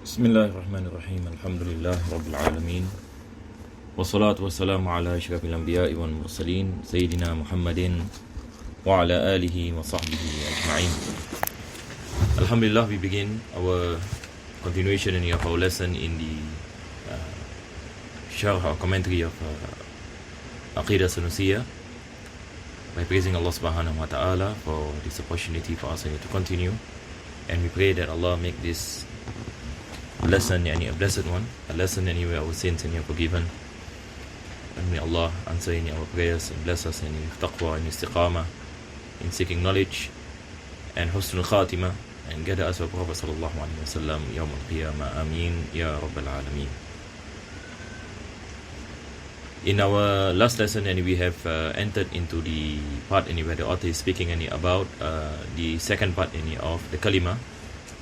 Bismillahirrahmanirrahim. Alhamdulillah Rabbil Alamin. Wassalatu wassalamu ala ashrafil anbiya'i wal mursalin Sayyidina Muhammadin wa ala alihi wa sahbihi ajma'in. Alhamdulillah, we begin our continuation of our lesson in the sharh or commentary of Aqidah Sanusiyyah by praising Allah subhanahu wa ta'ala for this opportunity for us to continue, and we pray that Allah make this lesson a blessed one, a lesson where our sins are forgiven, and may Allah answer our prayers and bless us in taqwa and istiqamah, in seeking knowledge and husnul khatimah, and gather us with Prophet sallallahu alaihi wasallam yawm al-qiyamah. Ameen ya rabbal alameen. In our last lesson, we have entered into the part where the author is speaking about the second part of the kalima,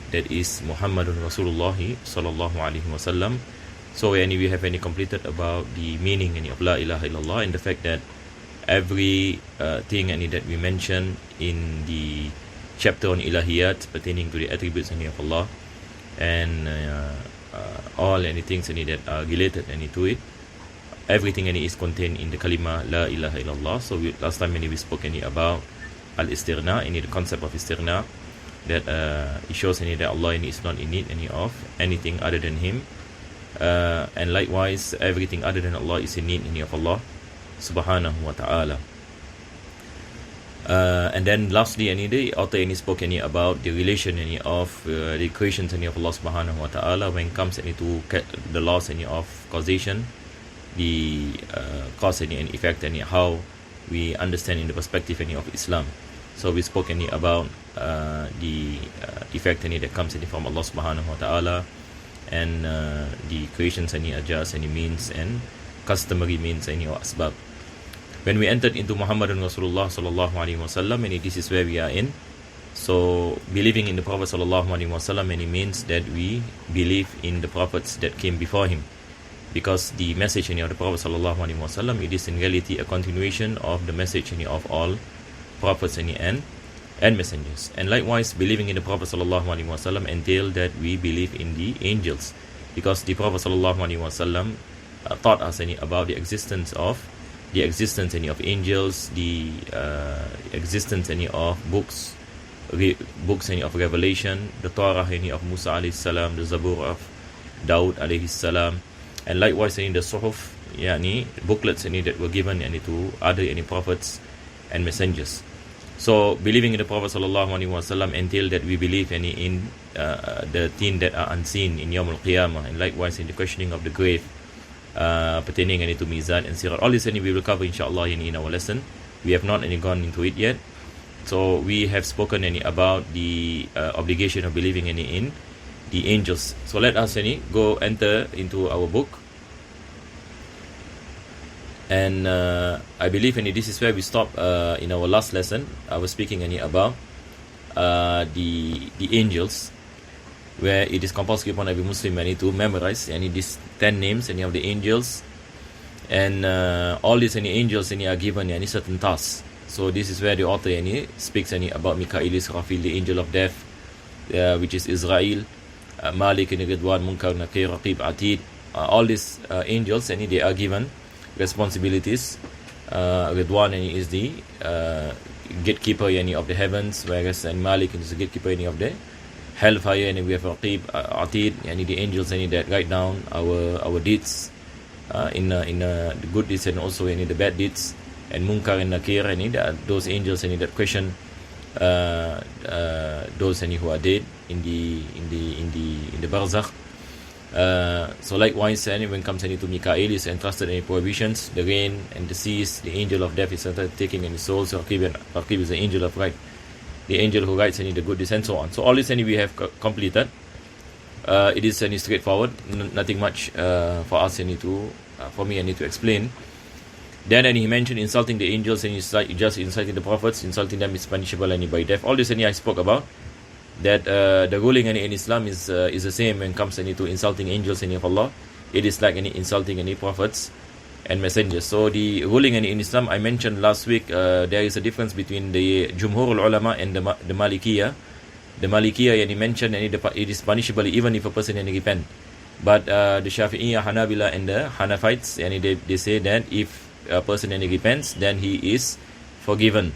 that is Muhammadun Rasulullah sallallahu alaihi wasallam. So we have completed about the meaning of La ilaha illallah, and the fact that every thing that we mentioned in the chapter on ilahiyat pertaining to the attributes of Allah, and all things that are related to it, everything is contained in the kalima La ilaha illallah. So last time we spoke about al-istighna, the concept of istighna, that it shows that Allah is not in need of anything other than Him, and likewise everything other than Allah is in need of Allah subhanahu wa ta'ala. And then lastly, the author spoke about the relation of the creations of Allah subhanahu wa ta'ala when it comes to the laws of causation, the cause and effect, and how we understand in the perspective of Islam. So we spoke about the effect that comes from Allah subhanahu wa ta'ala, and the creations are just means and customary means or asbab. When we entered into Muhammadun Rasulullah sallallahu alaihi wasallam, and this is where we are in. So believing in the Prophet sallallahu alaihi wasallam, and it means that we believe in the prophets that came before him, because the message of the Prophet sallallahu alaihi wasallam, it is in reality a continuation of the message of all prophets and messengers. And likewise, believing in the Prophet sallallahu alaihi wasallam entail that we believe in the angels, because the Prophet sallallahu alaihi wasallam taught us about the existence of angels, the existence of books of revelation, the Torah of Musa alayhi salam, the Zabur of Daud alayhi salam, and likewise the suhuf, booklets that were given to other prophets and messengers. So believing in the Prophet sallallahu alaihi wasallam entail that we believe in the things that are unseen in Yawm al-Qiyamah, and likewise in the questioning of the grave, pertaining to Mizan and Sirat. All this we will cover inshallah in our lesson. We have not gone into it yet. So we have spoken about the obligation of believing in the angels. So let us go enter into our book. And I believe this is where we stopped in our last lesson. I was speaking about the angels, where it is compulsory upon every Muslim to memorize these 10 names of the angels, and all these angels are given certain tasks. So this is where the author speaks about Mikail, Israfil, the angel of death, which is Israel, Malik, Ridwan, Munkar, Nakir, Raqib, Atid. All these angels they are given responsibilities. Ridwan is the gatekeeper of the heavens, whereas Malik is the gatekeeper of the hellfire, and we have Raqib, Atid, the angels that write down our deeds, in the good deeds and also the bad deeds. And Munkar and Nakir, those angels that question those who are dead in the barzakh. So likewise, when it comes to Mikael, is entrusted any prohibitions, the rain and the seas. The angel of death is taking any souls. Raqib is the angel of right, the angel who writes the good deeds, and so on. So all this we have completed. It is straightforward, nothing much for us for me to explain. Then he mentioned insulting the angels, and just inciting the prophets. Insulting them is punishable by death. All this I spoke about, that the ruling in Islam is the same when it comes to insulting angels of Allah. It is like insulting any prophets and messengers. So the ruling in Islam, I mentioned last week, there is a difference between the Jumhur ulama and the Malikiyah. The Malikiyah yang mentioned, and it is punishable even if a person yang repent. But the Shafi'iyah, Hanabila, and the Hanafites, and they say that if a person yang repents, then he is forgiven.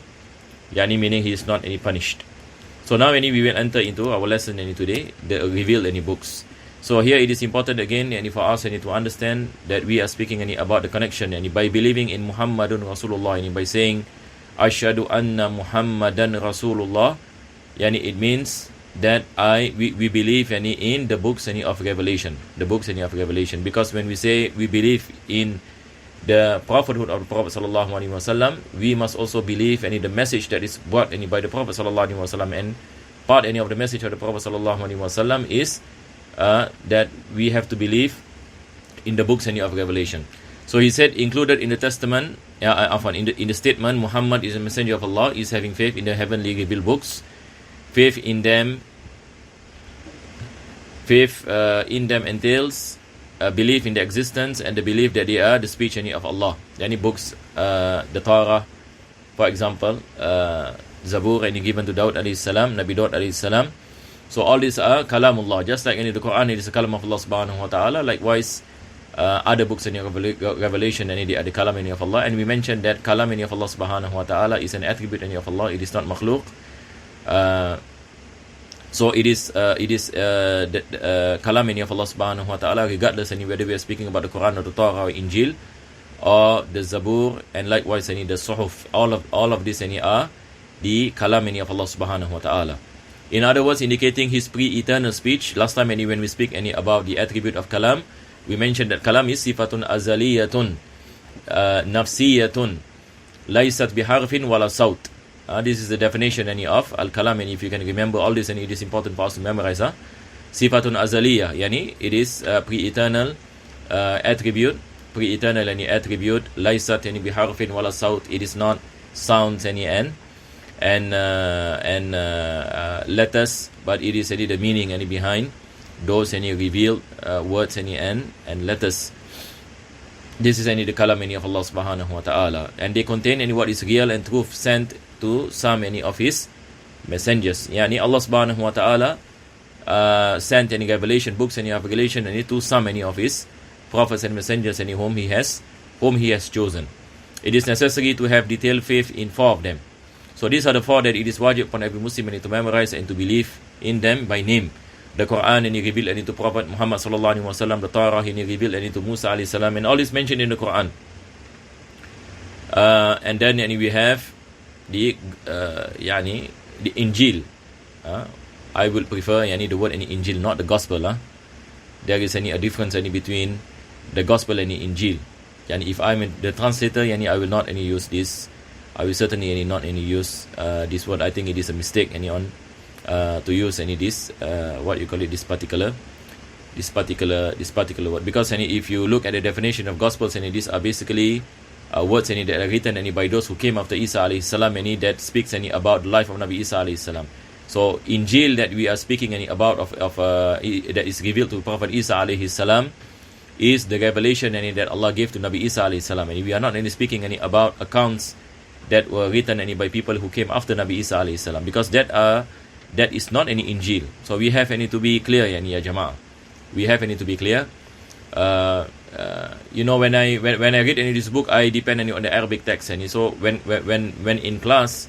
Yani meaning he is not any punished. So now we will enter into our lesson today, the revealed any books. So here it is important again for us to understand that we are speaking about the connection by believing in Muhammadun Rasulullah, by saying Asyhadu anna Muhammadan Rasulullah. It means that we believe in the books of Revelation, because when we say we believe in the prophethood of the Prophet sallallahu alaihi wasallam, we must also believe the message that is brought by the Prophet sallallahu alaihi wasallam, and part of the message of the Prophet sallallahu alaihi wasallam is that we have to believe in the books of Revelation. So he said, included in the testament, in the statement, Muhammad is a messenger of Allah, is having faith in the heavenly revealed books, faith in them entails belief in the existence and the belief that they are the speech of Allah. Any books, the Torah, for example, Zabur, given to Daud alayhi salam, Nabi Daud alayhi salam. So all these are kalamullah, just like the Quran, it is a kalam of Allah subhanahu wa ta'ala. Likewise, other books in Revelation, they are the kalam of Allah. And we mentioned that kalam of Allah subhanahu wa ta'ala is an attribute of Allah, it is not makhluk. So it is the kalam of Allah subhanahu wa ta'ala, regardless whether we are speaking about the Quran or the Torah or Injil or the Zabur, and likewise the Suhuf. All of these are the kalam of Allah subhanahu wa ta'ala. In other words, indicating his pre-eternal speech. Last time when we speak about the attribute of kalam, we mentioned that kalam is sifatun azaliyatun nafsiyatun laysat biharfin wala saut. This is the definition of al-kalam, and if you can remember all this, and it is important for us to memorize. Sifatun azaliyah, it is pre-eternal attribute, attribute, laysat biharfin wala saut, it is not sounds and letters, but it is the meaning behind those revealed words and letters. This is the kalam of Allah subhanahu wa ta'ala, and they contain what is real and truth sent to some of his messengers. Allah subhanahu wa ta'ala sent revelation books of revelation to some of his prophets and messengers whom he has chosen. It is necessary to have detailed faith in 4 of them. So these are the 4 that it is wajib upon every Muslim to memorize and to believe in them by name. The Quran he revealed to Prophet Muhammad sallallahu alaihi wasallam, the Torah he revealed to Musa alayhi salam, and all is mentioned in the Quran. And then we have the Injil. I will prefer the word Injil, not the Gospel. There is a difference between the Gospel and the Injil. If I'm the translator, I will not use this. I will certainly not use this word. I think it is a mistake to use this this particular word, because if you look at the definition of Gospels, these are basically words that are written by those who came after Isa alayhi salam, that speaks about the life of Nabi Isa alayhi salam. So Injil that we are speaking about that is revealed to Prophet Isa alayhi salam is the revelation that Allah gave to Nabi Isa alayhi salam, and we are not speaking about accounts that were written by people who came after Nabi Isa alayhi salam, because that is not any Injil. So we have to be clear, ya Jama'ah. We have to be clear. When I read this book, I depend on the Arabic text, and so when in class,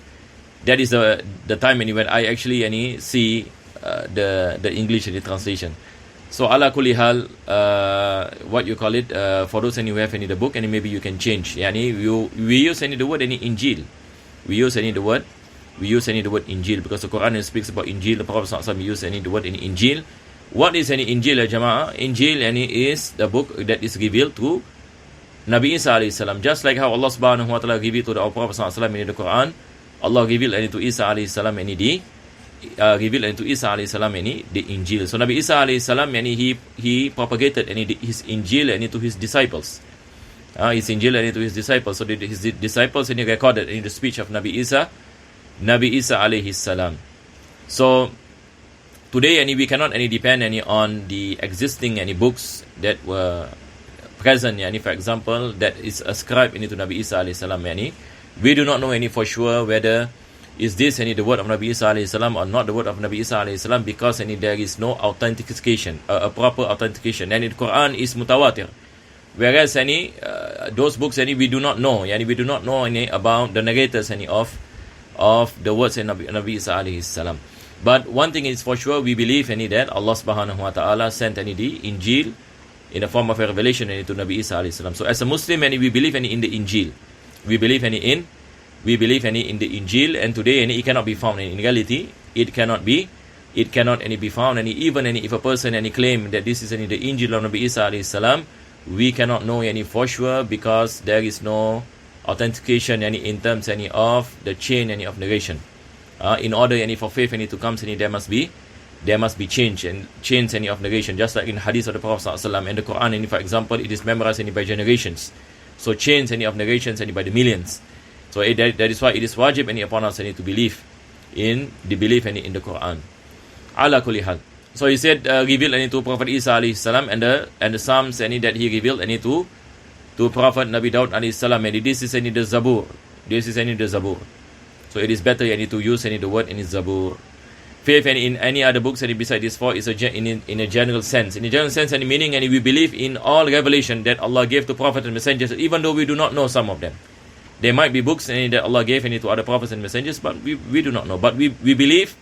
that is the time when I actually see the English and the translation. So ala kulli hal, for those who have the book, and maybe you can change. We use the word Injil. We use the word Injil because the Quran speaks about Injil. The Prophet sallallahu alaihi wasallam used the word Injil. What is Injil, Jama'ah? Injil is the book that is revealed to Nabi Isa alayhi salam. Just like how Allah subhanahu wa ta'ala revealed to the Prophet sallallahu alaihi wasallam in the Quran, Allah revealed to Isa alayhi salam revealed to Isa alayhi salam the Injil. So Nabi Isa alayhi salam he propagated his Injil to his disciples. His Injil to his disciples. So his disciples recorded the speech of Nabi Isa alayhi salam. So today we cannot depend on the existing books that were present, for example, that is ascribed to Nabi Isa alayhi salam. We do not know for sure whether is this any the word of Nabi Isa alayhi salam or not the word of Nabi Isa alayhi salam, because any there is no authentication, a proper authentication. And the Quran is mutawatir, whereas any those books any we do not know, yani we do not know any about the narrators any of the words in Nabi Isa alayhi salam. But one thing is for sure, we believe any that Allah subhanahu wa ta'ala sent any the Injil in the form of a revelation any to Nabi Isa alayhi salam. So as a Muslim any we believe any in the Injil, we believe any in the Injil, and today any it cannot be found. In reality it cannot any be found. And even any if a person any claim that this is any the Injil of Nabi Isa alayhi salam, we cannot know any for sure, because there is no authentication any in terms any of the chain any of narration. In order any for faith any to come any there must be change and chains any of narration, just like in hadith of the Prophet sallallahu alaihi wasallam. And the Quran any for example, it is memorized any by generations, so chains any of narrations any by the millions. So that is why it is wajib any upon us any to believe in the Quran. Ala kulli hal. So he said revealed any to Prophet Isa alayhi salam, and the Psalms any that he revealed any to Prophet Nabi Daud alayhi salam, and this is any the Zabur. So it is better any to use any the word in Zabur. Faith and in any other books any beside this four is in a general sense. In a general sense any meaning, and we believe in all revelation that Allah gave to prophets and messengers, even though we do not know some of them. There might be books any that Allah gave any to other prophets and messengers, but we do not know. But we believe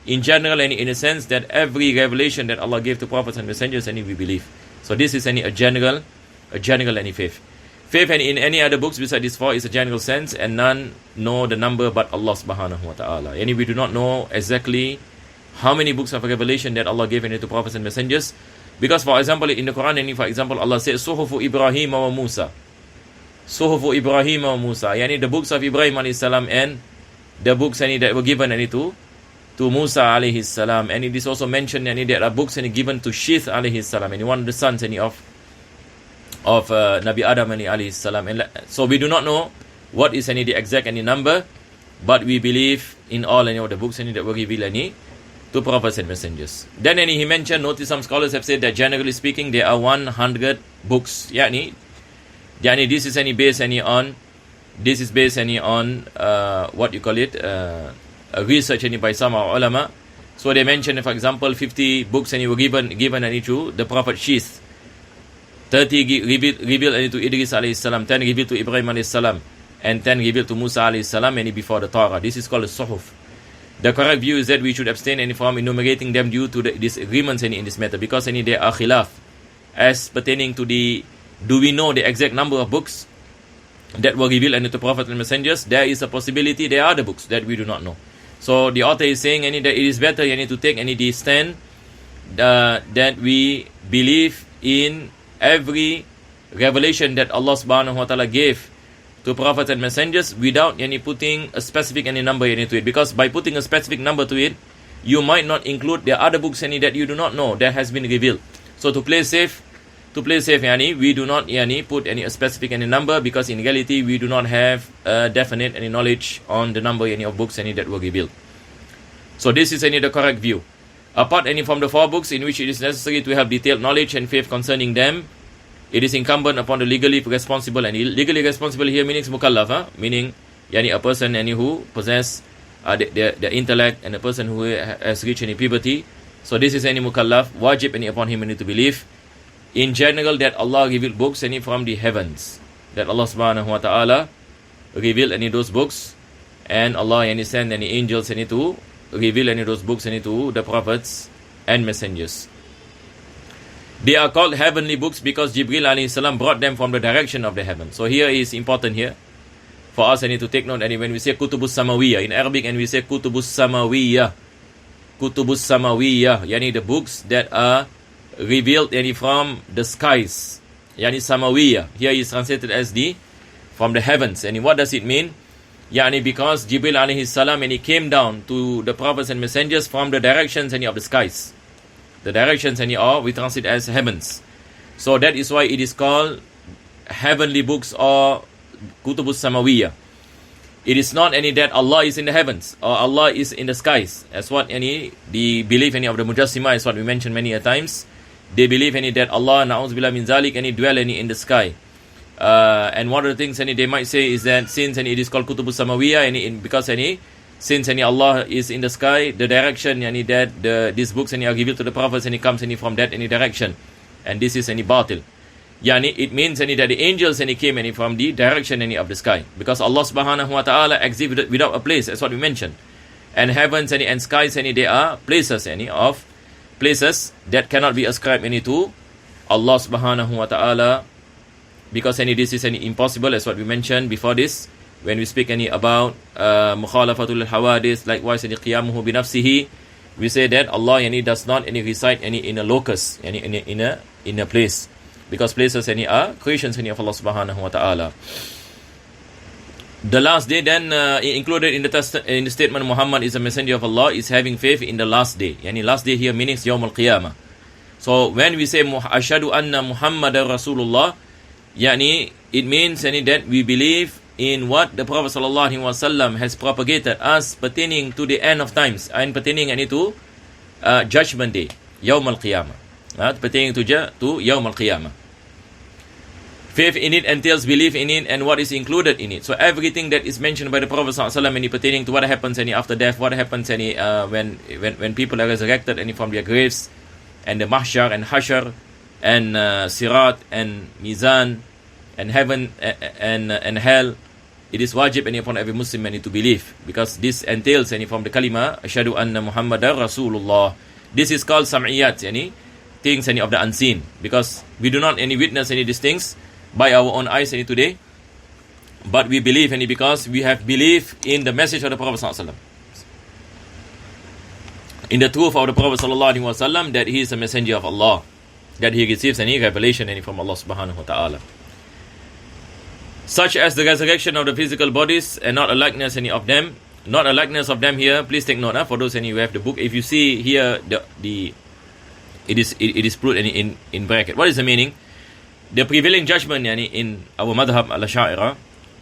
in general and in a sense that every revelation that Allah gave to prophets and messengers any we believe. So this is any a general any faith. Faith and in any other books beside this four is a general sense, and none know the number but Allah subhanahu wa ta'ala. And we do not know exactly how many books of revelation that Allah gave any to prophets and messengers, because for example in the Quran any for example Allah says Suhufu Ibrahim wa Musa. Suhufu Ibrahim wa Musa, yani the books of Ibrahim alayhi salam and the books any that were given any to Musa alayhi salam. And it is also mentioned any there are books any given to Shith alayhi salam, and one of the sons any of Nabi Adam alayhi salam. And so we do not know what is any the exact any number, but we believe in all any of the books any that were revealed any to prophets and messengers. Then any he mentioned, notice some scholars have said that generally speaking there are 100 books. Yani this is based any on what you call it research any by some ulama. So they mentioned for example 50 books and were given any to the Prophet Shith, 30 revealed any to Idris alayhi salam, 10 revealed to Ibrahim alayhi salam, and 10 revealed to Musa alayhi salam any before the Torah. This is called a Suhuf. The correct view is that we should abstain any from enumerating them due to the disagreements any in this matter, because any there are khilaf as pertaining to the do we know the exact number of books that were revealed any to prophets and messengers. There is a possibility there are the books that we do not know. So the author is saying any that it is better any to take any the stand that we believe in every revelation that Allah subhanahu wa ta'ala gave to prophets and messengers without any putting a specific any number into it, because by putting a specific number to it you might not include the other books any that you do not know that has been revealed. So to play safe yani we do not yani put any a specific any number, because in reality we do not have definite any knowledge on the number any of books any that were revealed. So this is any the correct view. Apart any from the four books in which it is necessary to have detailed knowledge and faith concerning them, it is incumbent upon the legally responsible, and legally responsible here means mukallaf, meaning yani a person any who possess the intellect, and a person who has reached any puberty. So this is any mukallaf, wajib any upon him any to believe in general that Allah revealed books any from the heavens, that Allah subhanahu wa ta'ala revealed any those books, and Allah any send any angels any to reveal any those books any to the prophets and messengers. They are called heavenly books because Jibril alayhi salam brought them from the direction of the heaven. So here is important here for us any to take note, and when we say kutubus samawiyah in Arabic and we say kutubus samawiyah, yani the books that are revealed yani from the skies, yani samawiyah here is translated as the from the heavens. And what does it mean? Yani because Jibril alayhi salam and he came down to the prophets and messengers from the directions any of the skies. The directions any are we translate as heavens. So that is why it is called heavenly books or kutubus samawiyah. It is not any that Allah is in the heavens or Allah is in the skies, as what any the belief any of the Mujassima is what we mentioned many a times. They believe any that Allah na'udzubillah min zalik any dwell any in the sky. And one of the things any they might say is that since any it is called kutubus samawiyah any because any since Allah is in the sky, the direction that these books are revealed to the prophets comes from that direction, and this is batil. It means that the angels came from the direction of the sky, because Allah subhanahu wa ta'ala exists without a place, as what we mentioned. And heavens and skies they are places of places that cannot be ascribed to Allah subhanahu wa ta'ala, because this is impossible, as what we mentioned before this when we speak about mukhalafatul hawadith. Likewise qiyamuhu bi nafsihi, we say that Allah does not reside in a locus, in a place, because places are creations of Allah subhanahu wa ta'ala. The last day then included in the statement Muhammad is a messenger of Allah is having faith in the last day. Last day here means Yawm al-Qiyamah. So when we say ashhadu anna Muhammadar Rasulullah, it means that we believe in what the Prophet sallallahu alaihi wasallam has propagated as pertaining to the end of times and pertaining to judgment day, Yawm al-Qiyamah, pertaining to Yawm al-Qiyamah. Faith in it entails belief in it and what is included in it. So everything that is mentioned by the Prophet ﷺ pertaining to what happens after death, what happens when people are resurrected from their graves, and the mahshar and hashar and sirat and mizan and heaven and hell, it is wajib upon every Muslim to believe, because this entails from the kalima ashhadu anna Muhammadar Rasulullah. This is called sam'iyat, things of the unseen, because we do not witness these things by our own eyes today, but we believe because we have belief in the message of the Prophet ﷺ, in the truth of the Prophet ﷺ, that he is a messenger of Allah, that he receives revelation from Allah subhanahu wa ta'ala, such as the resurrection of the physical bodies and not a likeness of them. Not a likeness of them here, please take note for those who have the book. If you see here it is put in bracket. What is the meaning? The prevailing judgment in our madhab al-Ash'ari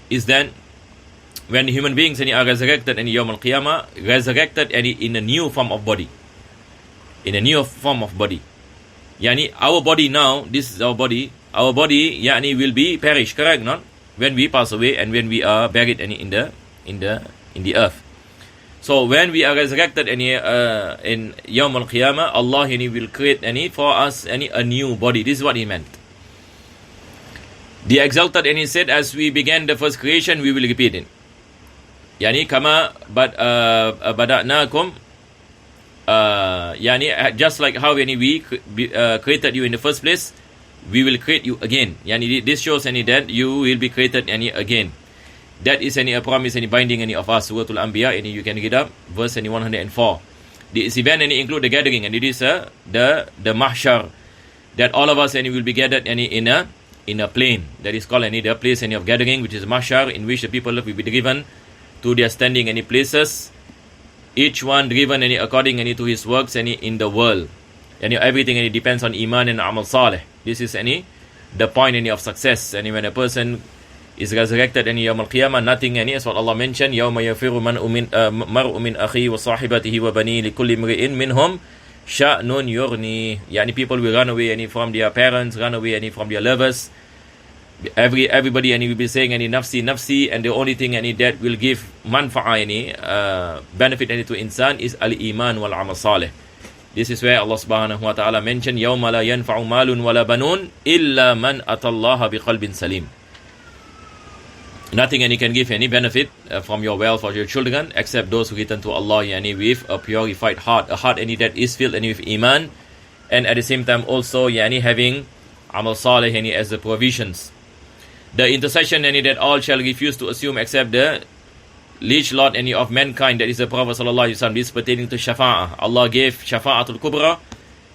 is then when human beings are resurrected in Yawm al-Qiyamah, resurrected in a new form of body. In a new form of body. Our body now, this is our body will be perished, correct, not? When we pass away and when we are buried in the earth. So when we are resurrected in Yawm al-Qiyamah, Allah will create for us a new body. This is what he meant. The exalted said, as we began the first creation, we will repeat it. Kama bada'nakum, just like how we created you in the first place, we will create you again. This shows that you will be created again. That is a promise binding of us. Surah Al-Anbiya, you can get up verse 104. This event include the gathering, and it is the mahshar, that all of us will be gathered in a plain, that is called the place of gathering, which is mahshar, in which the people will be driven to their standing places, each one driven according to his works in the world. Everything depends on iman and amal salih. This is the point of success. And when a person is resurrected in Yawm al-Qiyamah, nothing as what Allah mentioned, يَوْمَ يَفِرُّ مَرْءُ مِنْ أَخِيهِ وَصَاحِبَتِهِ وَبَنِيهِ لِكُلِّ امْرِئٍ مِنْهُمْ شَأْنٌ يُغْنِيهِ. People will run away from their parents, run away from their lovers. Everybody will be saying nafsi nafsi, and the only thing that will give manfa'a benefit to insan is al-iman wal amal salih. This is where Allah subhanahu wa ta'ala mentioned يَوْمَ لَا يَنْفَعُ مَالٌ وَلَا بَنُونَ إِلَّا مَنْ أَتَى اللَّهَ بِقَلْبٍ سَلِيمٍ. Nothing can give any benefit from your wealth or your children except those who return to Allah with a purified heart, a heart that is filled with iman, and at the same time also having amal salih as the provisions. The intercession that all shall refuse to assume except the liege lord of mankind, that is the Prophet sallallahu alaihi wasallam. This is pertaining to shafa'ah. Allah gave shafa'atul kubra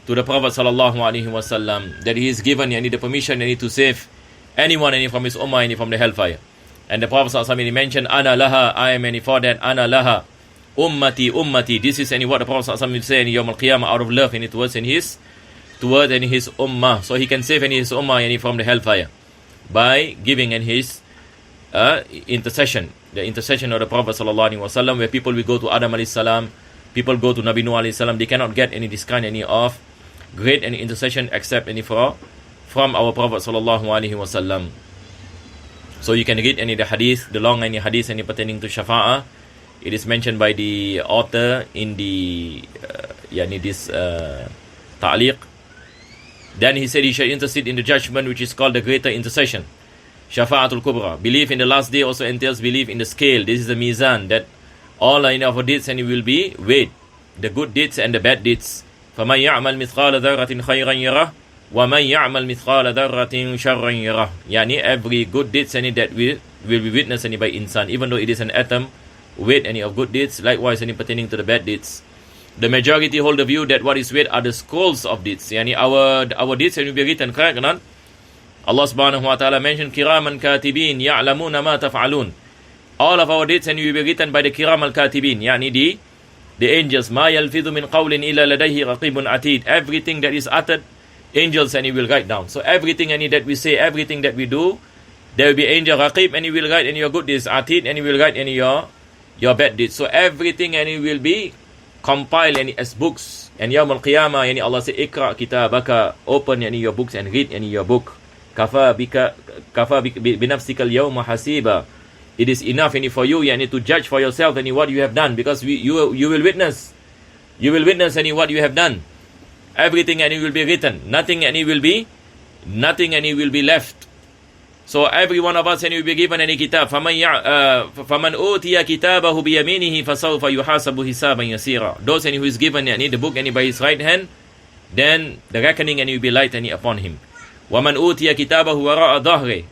to the Prophet sallallahu alaihi wasallam, that he is given the permission to save anyone from his ummah from the hellfire. And the Prophet sallallahu alaihi wasallam mentioned, ana laha, I am for that, ana laha, ummati ummati. This is what the Prophet sallallahu alaihi wasallam will say in Yawm al-Qiyamah out of love towards his ummah, so he can save his ummah from the hellfire by giving his intercession, the intercession of the Prophet sallallahu alaihi wasallam, where people will go to Adam alayhi salam, people go to Nabi Nuh alayhi salam. They cannot get this kind of great intercession except from our Prophet sallallahu alaihi wasallam. So you can read the hadith, the long hadith pertaining to shafa'ah, It is mentioned by the author in the this ta'liq. Then he said he shall intercede in the judgment, which is called the greater intercession, Shafa'atul Kubra. Belief in the last day also entails belief in the scale. This is the mizan, that all of our deeds and it will be weighed, the good deeds and the bad deeds. فَمَنْ يَعْمَلْ مِثْقَالَ ذَرَّةٍ خَيْرًا يَرَهُ وَمَنْ يَعْمَلْ مِثْقَالَ ذَرَّةٍ شَرًّا يَرَهُ. Yani every good deeds and that will be witnessed by insan, even though it is an atom weight any of good deeds, likewise any pertaining to the bad deeds. The majority hold the view that what is weighed are the scrolls of deeds. Yani our deeds will be written, correct or not? Allah subhanahu wa ta'ala mentioned kiraman katibin ya'lamuna ma taf'alun. All of our deeds and will be written by the kiram al-katibin, yani the angels. Ma yalfidhu min qawlin illa ladayhi raqibun atid. Everything that is uttered, angels and he will write down. So everything and that we say, everything that we do, there will be angel raqib and he will write any your good deeds, atid, and he will write any your bad deeds. So everything and it will be compiled any as books. And Yawm al-Qiyamah, yani Allah say, Ikra kitabaka, open yani your books and read any your book. Kafa binafsika al-yawma hasiba. It is enough any for you yani to judge for yourself any what you have done, because you will witness. You will witness any what you have done. Everything and it will be written. Nothing and it will be left. So every one of us and will be given any kitab. فَمَنْ أُوتِيَ كِتَابَهُ بِيَمِينِهِ فَسَوْفَ يُحَاسَبُ حِسَابًا يَسِيرًا. Those and who is given any the book any by his right hand, then the reckoning and will be light any upon him. وَمَنْ أُوتِيَ كِتَابَهُ وَرَاءَ ظَهْرِهِ.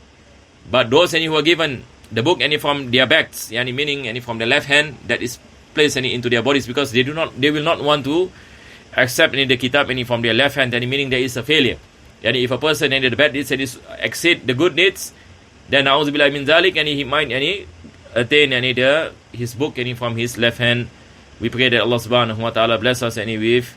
But those and who are given the book any from their backs, yani meaning any from the left hand, that is placed any into their bodies, because they will not want to accept any the kitab any from their left hand, any meaning there is a failure. Yani if a person any the bad deeds and exceed the good deeds, then a'udzubillahi min zalik, and he might any attain any his book any from his left hand. We pray that Allah subhanahu wa ta'ala bless us any with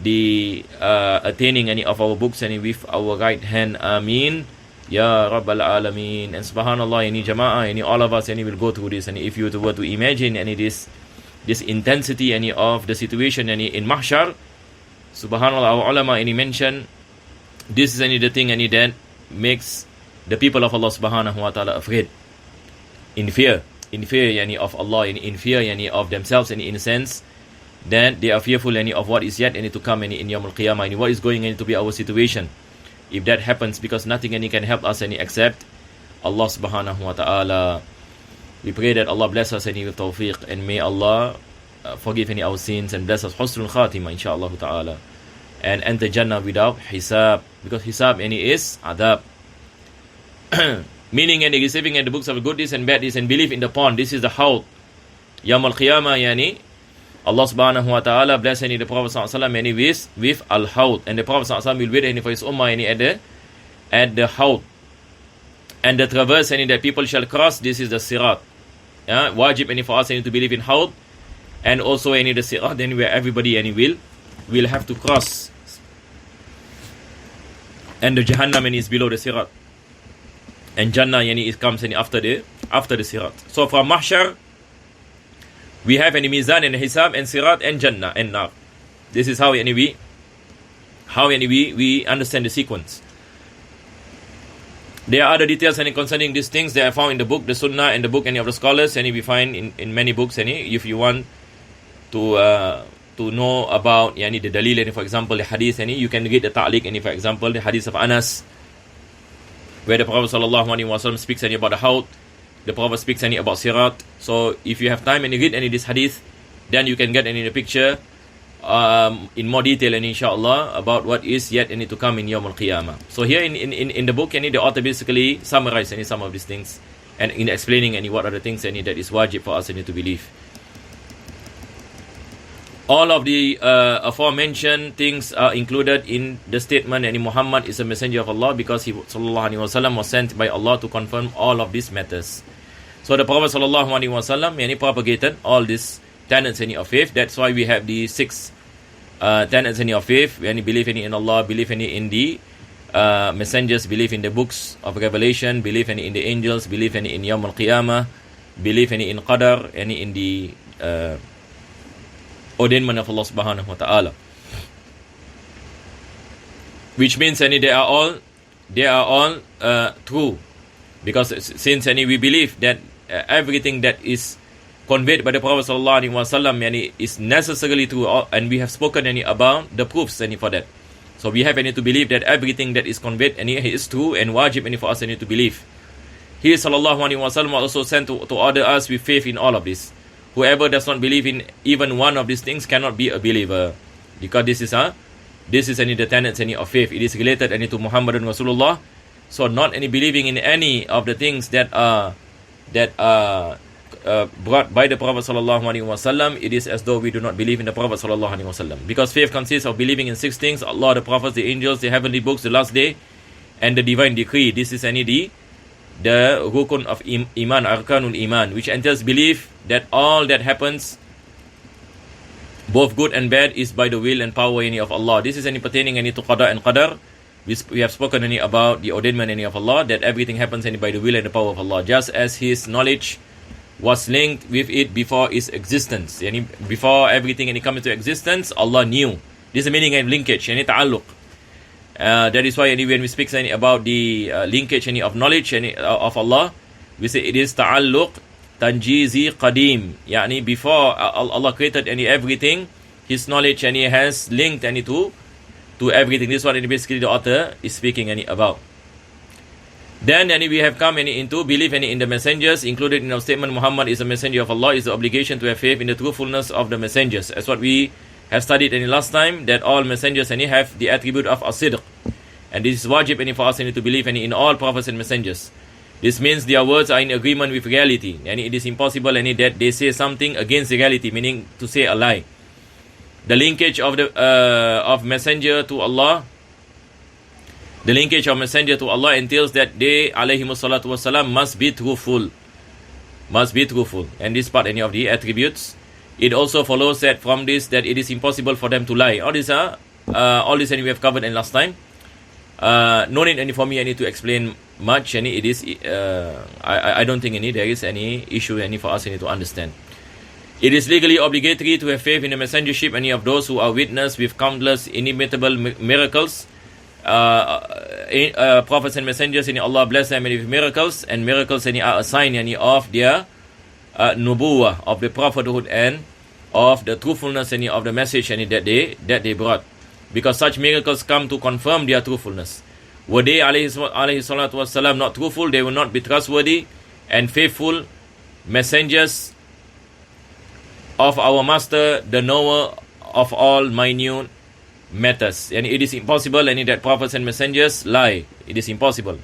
the attaining any of our books any with our right hand. Ameen ya rabbal alameen. And subhanallah, any jama'ah, any all of us any will go through this. And if you were to imagine any this intensity any of the situation any in mahshar, subhanallah, our ulama any mention this is any the thing any that makes the people of Allah subhanahu wa ta'ala afraid, in fear yani of Allah, in fear yani of themselves, and in a sense that they are fearful any of what is yet any to come any in Yawm al-Qiyamah, any what is going any to be our situation if that happens, because nothing any can help us any except Allah subhanahu wa ta'ala. We pray that Allah bless us any with tawfiq, and may Allah forgive any our sins and bless us husnul khatimah inshaAllah ta'ala, and enter Jannah without hisab, because hisab any is adab. Meaning any receiving in the books of good deeds and bad deeds and belief in the pond. This is the Hawd. Yawm al-Qiyamah yani Allah subhanahu wa ta'ala bless any the Prophet sallallahu alaihi wasallam with al-Hawd, and the Prophet sallallahu alaihi wasallam will wait any for his ummah any at the Hawd, and the traverse any that people shall cross. This is the Sirat. Wajib any for us any to believe in Hawd, and also any the Sirat then where everybody any will have to cross, and the Jahannam any is below the Sirat, and Jannah yani it comes any after the Sirat. So from Mahshar we have any Mizan and Hisab and Sirat and Jannah and Nar. This is how we understand the sequence. There are other details any concerning these things. They are found in the book, the Sunnah, and the book any of the scholars, and we find in many books. If you want to know about yani the dalil, and for example the hadith, you can read the ta'liq, and for example the hadith of Anas, where the Prophet sallallahu alaihi wasallam speaks about the Hawd, the Prophet speaks about Sirat. So if you have time and you read this hadith, then you can get the picture in more detail, and inshallah about what is yet to come in Yawm al-Qiyamah. So here in the book, the author basically summarized some of these things, and in explaining what are the things that is wajib for us to believe. All of the aforementioned things are included in the statement, and Muhammad is a messenger of Allah, because he sallallahu alaihi wasallam was sent by Allah to confirm all of these matters. So the Prophet sallallahu alaihi wasallam propagated all these tenets of faith. That's why we have the 6 tenets of faith. When you believe in Allah, believe in the messengers, believe in the books of revelation, believe in the angels, believe in Yawm al-Qiyamah, believe in Qadar, and in the ordainment of Allah subhanahu wa ta'ala, which means they are all true, because since we believe that everything that is conveyed by the Prophet sallallahu alaihi wasallam is necessarily true, and we have spoken about the proofs for that. So we have to believe that everything that is conveyed is true and wajib for us to believe. He sallallahu alaihi wasallam also sent to order us with faith in all of this. Whoever does not believe in even one of these things cannot be a believer, because this is the tenets of faith. It is related to Muhammadun Rasulullah. So not believing in any of the things that are brought by the Prophet sallallahu alaihi wasallam, it is as though we do not believe in the Prophet sallallahu alaihi wasallam. Because faith consists of believing in 6 things: Allah, the prophets, the angels, the heavenly books, the last day, and the divine decree. This is the rukun of iman, arkanul iman, which entails belief that all that happens, both good and bad, is by the will and power of Allah. This is pertaining to qada and qadar. We have spoken about the ordainment of Allah, that everything happens by the will and the power of Allah, just as His knowledge was linked with it before its existence. Before everything comes into existence, Allah knew. This is the meaning of linkage, ta'alluq. That is why when we speak about the linkage of knowledge of Allah, we say it is ta'alluq tanjizi qadim. Before Allah created everything, His knowledge has linked to everything. This is what basically the author is speaking about. Then we have come into belief in the messengers. Included in our statement, Muhammad is a messenger of Allah, is the obligation to have faith in the truthfulness of the messengers. As what we have studied last time, that all messengers have the attribute of as-sidq. And this is wajib for us to believe in all prophets and messengers. This means their words are in agreement with reality. And it is impossible that they say something against reality, meaning to say a lie. The linkage of messenger to Allah, entails that they, alayhimus salatu wassalam, must be truthful. And this part of the attributes. It also follows that from this that it is impossible for them to lie. All this we have covered last time. No need for me to explain much. It is I don't think there is any issue for us to understand. It is legally obligatory to have faith in the messengership of those who are witness with countless inimitable miracles. Prophets and messengers, Allah bless them with miracles, and miracles are a sign of their nubuwah, of the prophethood, and of the truthfulness of the message that they brought. Because such miracles come to confirm their truthfulness. Were they alayhi salatu wassalam not truthful, they will not be trustworthy and faithful messengers of our master, the knower of all minute matters. And it is impossible that prophets and messengers lie. It is impossible.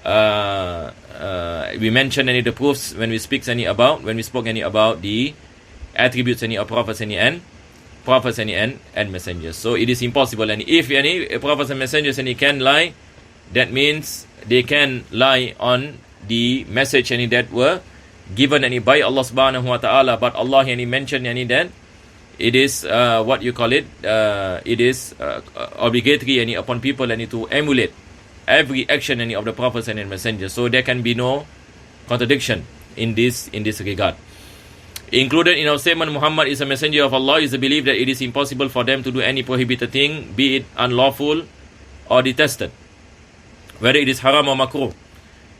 We mentioned the proofs when we spoke about the attributes of prophets and messengers. So it is impossible. And if any prophets and messengers can lie, that means they can lie on the message that were given by Allah subhanahu wa ta'ala. But Allah mentioned that it is it is obligatory upon people to emulate every action of the prophets and messengers. So there can be no contradiction in this regard. Included in our statement, Muhammad is a messenger of Allah, is the belief that it is impossible for them to do any prohibited thing, be it unlawful or detested, whether it is haram or makruh.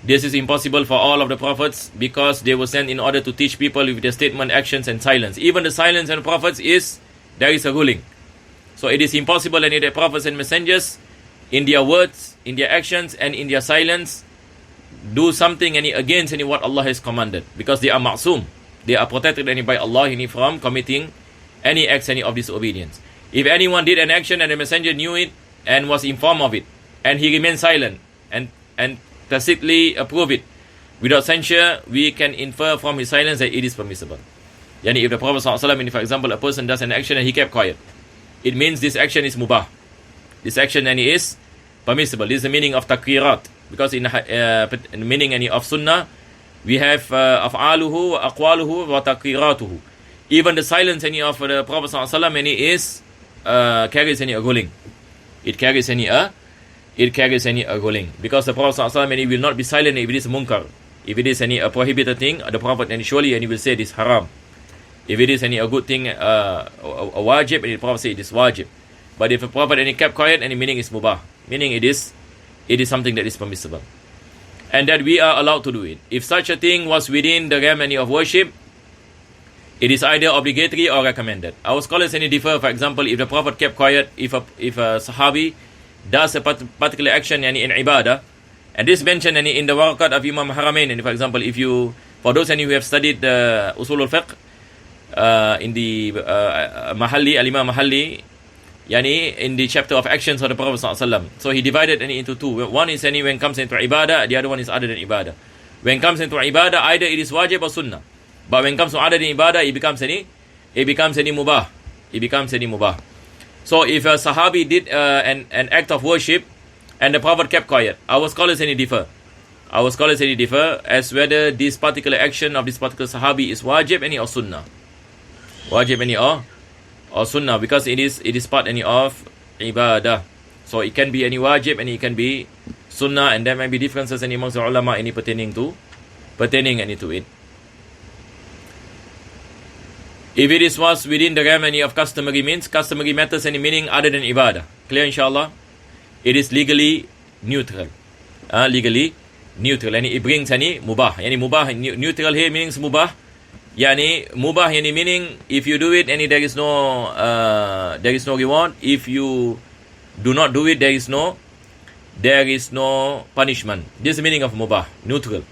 This is impossible for all of the prophets, because they were sent in order to teach people with their statement, actions, and silence. Even the silence and prophets there is a ruling. So it is impossible that the prophets and messengers, in their words, in their actions, and in their silence, do something against what Allah has commanded, because they are ma'soom. They are protected by Allah from committing any acts of disobedience. If anyone did an action and the messenger knew it and was informed of it, and he remained silent and tacitly approved it without censure, we can infer from his silence that it is permissible. If the Prophet ﷺ, for example, a person does an action and he kept quiet, it means this action is mubah. This action is permissible. This is the meaning of takrirat. Because in the meaning of sunnah, we have af'aluhu wa aqwaluhu wa takriratuhu. Even the silence of the Prophet ﷺ carries a ruling. It carries a ruling. Because the Prophet ﷺ will not be silent if it is munkar. If it is a prohibited thing, the Prophet surely will say it is haram. If it is a good thing, a wajib, the Prophet say it is wajib. But if a Prophet kept quiet, meaning is mubah. Meaning it is something that is permissible. And that we are allowed to do it. If such a thing was within the realm of worship, It is either obligatory or recommended. Our scholars differ. For example, if the Prophet kept quiet, if a Sahabi does a particular action in ibadah, and this mentioned in the Warakat of Imam Haramain, and for example, if you, for those who have studied Usul al-Fiqh in the Mahalli, Al-Imam Mahalli, in the chapter of actions of the Prophet ﷺ. So he divided into two. One is when it comes into ibadah, the other one is other than ibadah. When it comes into ibadah, either it is wajib or sunnah. But when it comes to other than ibadah, it becomes mubah. It becomes mubah. So if a Sahabi did an act of worship and the Prophet kept quiet, our scholars differ. Our scholars differ as whether this particular action of this particular Sahabi is wajib or sunnah. Wajib or sunnah, because it is part of ibadah. So it can be any wajib and it can be sunnah, and there may be differences amongst the ulama pertaining to it. If it was within the realm of customary means, customary matters meaning other than ibadah. Clear, inshallah? It is legally neutral. Legally neutral. And it brings mubah. Mubah, neutral here means mubah. Mubah meaning if you do it there is no reward. If you do not do it, there is no punishment. This is the meaning of mubah, neutral.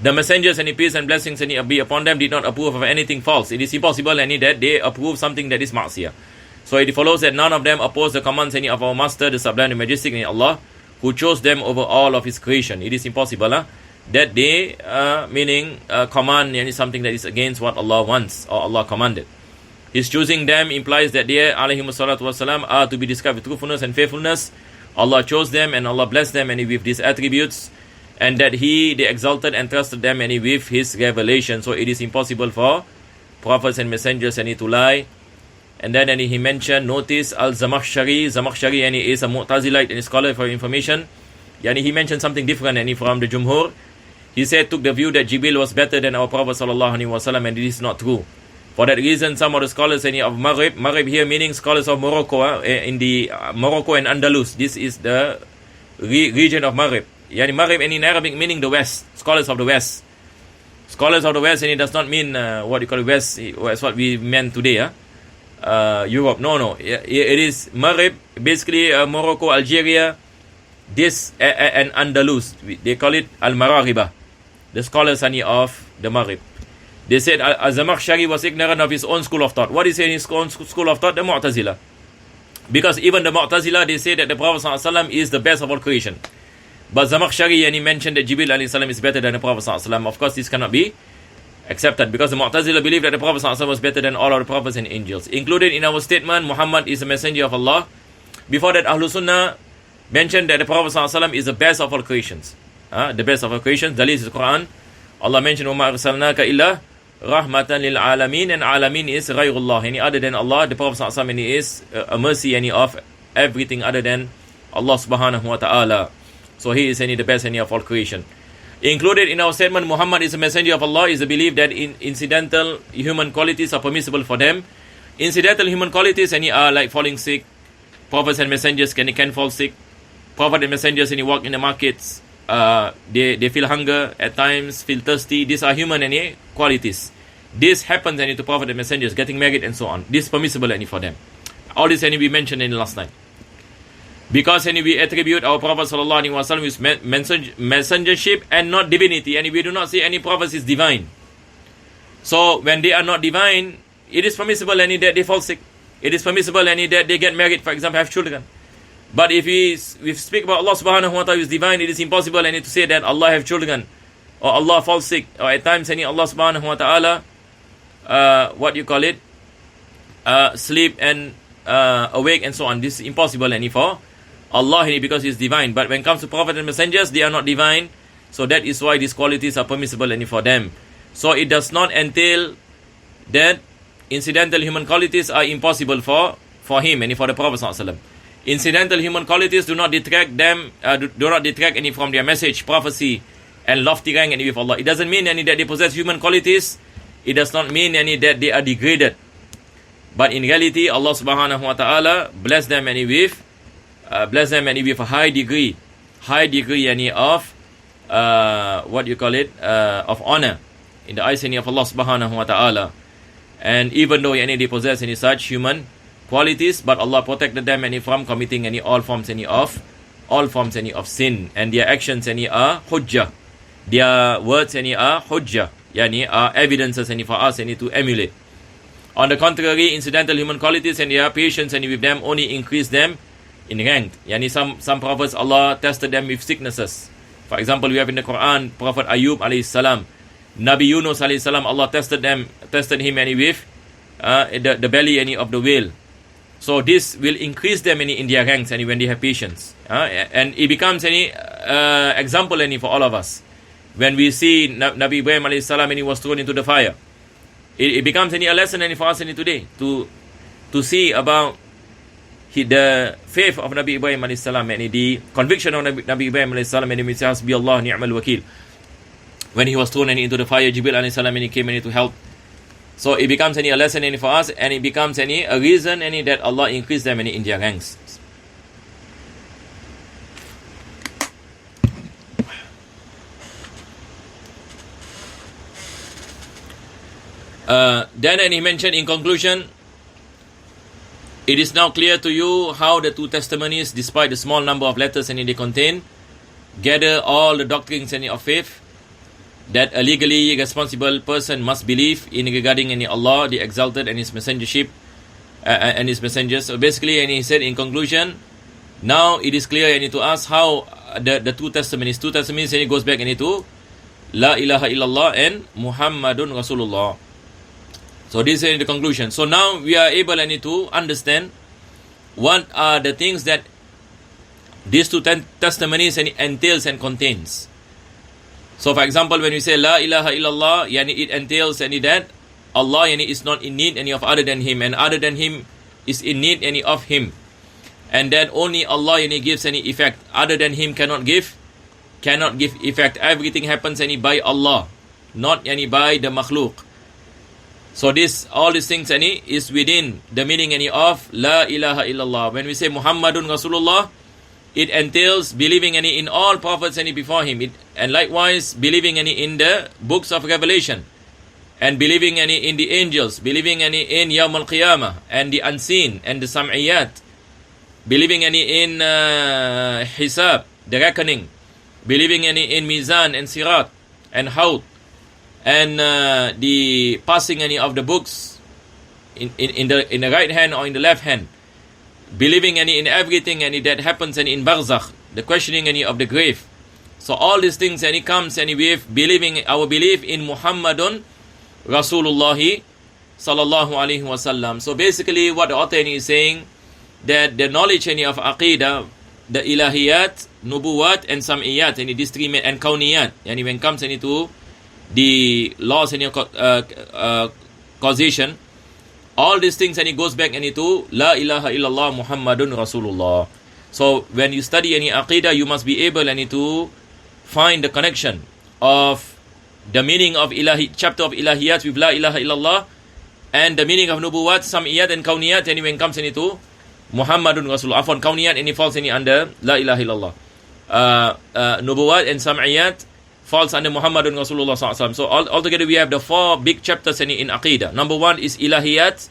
The messengers peace and blessings be upon them did not approve of anything false. It is impossible that they approve something that is ma'siyah. So it follows that none of them oppose the commands of our Master, the Sublime and Majestic Allah, who chose them over all of His creation. It is impossible that they command something that is against what Allah wants or Allah commanded. His choosing them implies that they alayhimussalatu are to be described with truthfulness and faithfulness. Allah chose them and Allah blessed them with these attributes, and that they exalted and trusted them with His revelation. So it is impossible for prophets and messengers to lie. And then he mentioned, notice Al-Zamakhshari. Zamakhshari is a Mu'tazilite and a scholar for information. He mentioned something different from the Jumhur. He took the view that Jibril was better than our Prophet ﷺ, and it is not true. For that reason, some of the scholars of Maghrib here meaning scholars of Morocco, in the Morocco and Andalus. This is the region of Maghrib. Maghrib in Arabic meaning the West, scholars of the West. Scholars of the West, and it does not mean what you call West, as what we meant today, Europe. No. It is Maghrib, basically Morocco, Algeria, this and Andalus. They call it Al-Maraghiba, the scholars of the Maghrib. They said Az-Zamakhshari was ignorant of his own school of thought. What is his own school of thought? The Mu'tazila. Because even the Mu'tazila, they say that the Prophet ﷺ is the best of all creation. But Zamakhshari, he mentioned that Jibril alayhi salam is better than the Prophet ﷺ. Of course, this cannot be accepted, because the Mu'tazila believe that the Prophet ﷺ was better than all of the prophets and angels. Included in our statement, Muhammad is a messenger of Allah. Before that, Ahlul Sunnah mentioned that the Prophet ﷺ is the best of all creations. The best of all creations. Dalil is the Quran. Allah mentioned, وَمَا أَرْسَلْنَاكَ إِلَّا رَحْمَةً لِلْعَالَمِينَ, and alamin is ghayrullah. Any other than Allah, the Prophet ﷺ is a mercy of everything other than Allah subhanahu wa ta'ala. So he is the best of all creation. Included in our statement, Muhammad is a messenger of Allah, is the belief that incidental human qualities are permissible for them. Incidental human qualities are like falling sick. Prophets and messengers can fall sick. Prophets and messengers walk in the markets, they feel hunger at times, feel thirsty. These are human qualities. This happens to prophets and messengers, getting married and so on. This is permissible for them. All this we mentioned in last night. Because we attribute our Prophet ﷺ with messengership and not divinity, and we do not say any prophet is divine. So when they are not divine, it is permissible that they fall sick. It is permissible that they get married, for example, have children. But if we speak about Allah subhanahu wa ta'ala who is divine, it is impossible to say that Allah have children, or Allah falls sick, or at times Allah subhanahu wa ta'ala sleep and awake and so on. This is impossible for Allah, because He is divine. But when it comes to prophets and messengers, they are not divine. So that is why these qualities are permissible for them. So it does not entail that incidental human qualities are impossible for him and for the Prophet ﷺ. Incidental human qualities do not detract any from their message, prophecy, and lofty rank with Allah. It doesn't mean any that they possess human qualities. It does not mean any that they are degraded. But in reality, Allah subhanahu wa ta'ala bless them with a high degree of of honor in the eyes of Allah subhanahu wa ta'ala. And even though they possess any such human qualities, but Allah protected them from committing all forms of sin, and their actions are hujjah, their words are hujjah, are evidences for us to emulate. On the contrary, incidental human qualities and their patience with them only increase them in rank. Some prophets, Allah tested them with sicknesses. For example, we have in the Quran Prophet Ayub alayhi salam, Nabi Yunus alayhi salam, Allah tested him with the belly of the whale. So this will increase them in their ranks when they have patience. And it becomes example for all of us. When we see Nabi Ibrahim alayhi salam when he was thrown into the fire, it becomes a lesson for us today to see about the faith of Nabi Ibrahim alayhi salam, the conviction of Nabi Ibrahim alayhi salam, and he says, "Bi Allah ni'mal wakil." When he was thrown into the fire, Jibril alayhi salam and he came to help. So it becomes a lesson for us, and it becomes a reason that Allah increased them in their ranks. Then he mentioned in conclusion, it is now clear to you how the two testimonies, despite the small number of letters they contain, gather all the doctrines of faith that a legally responsible person must believe in regarding Allah, the Exalted, and His messengership and His messengers. So basically, he said in conclusion, now it is clear to us how the two testimonies goes back into La ilaha illallah and Muhammadun Rasulullah. So this is the conclusion. So now we are able to understand what are the things that these two testimonies entails and contains. So for example, when we say La ilaha illallah, it entails that Allah is not in need any of other than Him, and other than Him is in need any of Him, and that only Allah gives any effect. Other than Him cannot give effect. Everything happens by Allah, not by the makhluk. So all these things is within the meaning of La ilaha illallah. When we say Muhammadun Rasulullah, it entails believing in all prophets before him, and likewise believing in the books of Revelation, and believing in the angels, believing in Yawm al-Qiyamah, and the unseen, and the sam'iyat, believing in hisab, the reckoning, believing in mizan and sirat and haut, and the passing of the books in the right hand or in the left hand, believing in everything that happens in barzakh, the questioning of the grave. So all these things comes with believing, our belief in Muhammadun Rasulullah sallallahu alaihi wasallam. So basically what the author is saying, that the knowledge of aqidah, the ilahiyat, nubuwat, and sam'iyat, these three, and kauniyat, when it comes to the laws and causation, all these things goes back to La ilaha illallah Muhammadun Rasulullah. So when you study any aqidah, you must be able to find the connection of the meaning of chapter of ilahiyat with La ilaha illallah, and the meaning of nubuwat, sam'iyat, and kauniyat, when it comes to Muhammadun Rasulullah. Afwan, kauniyat falls under La ilaha illallah. Nubuwat and sam'iyat falls under Muhammadun Rasulullah sallallahu. So altogether we have the four big chapters in aqidah. Number one is ilahiyat,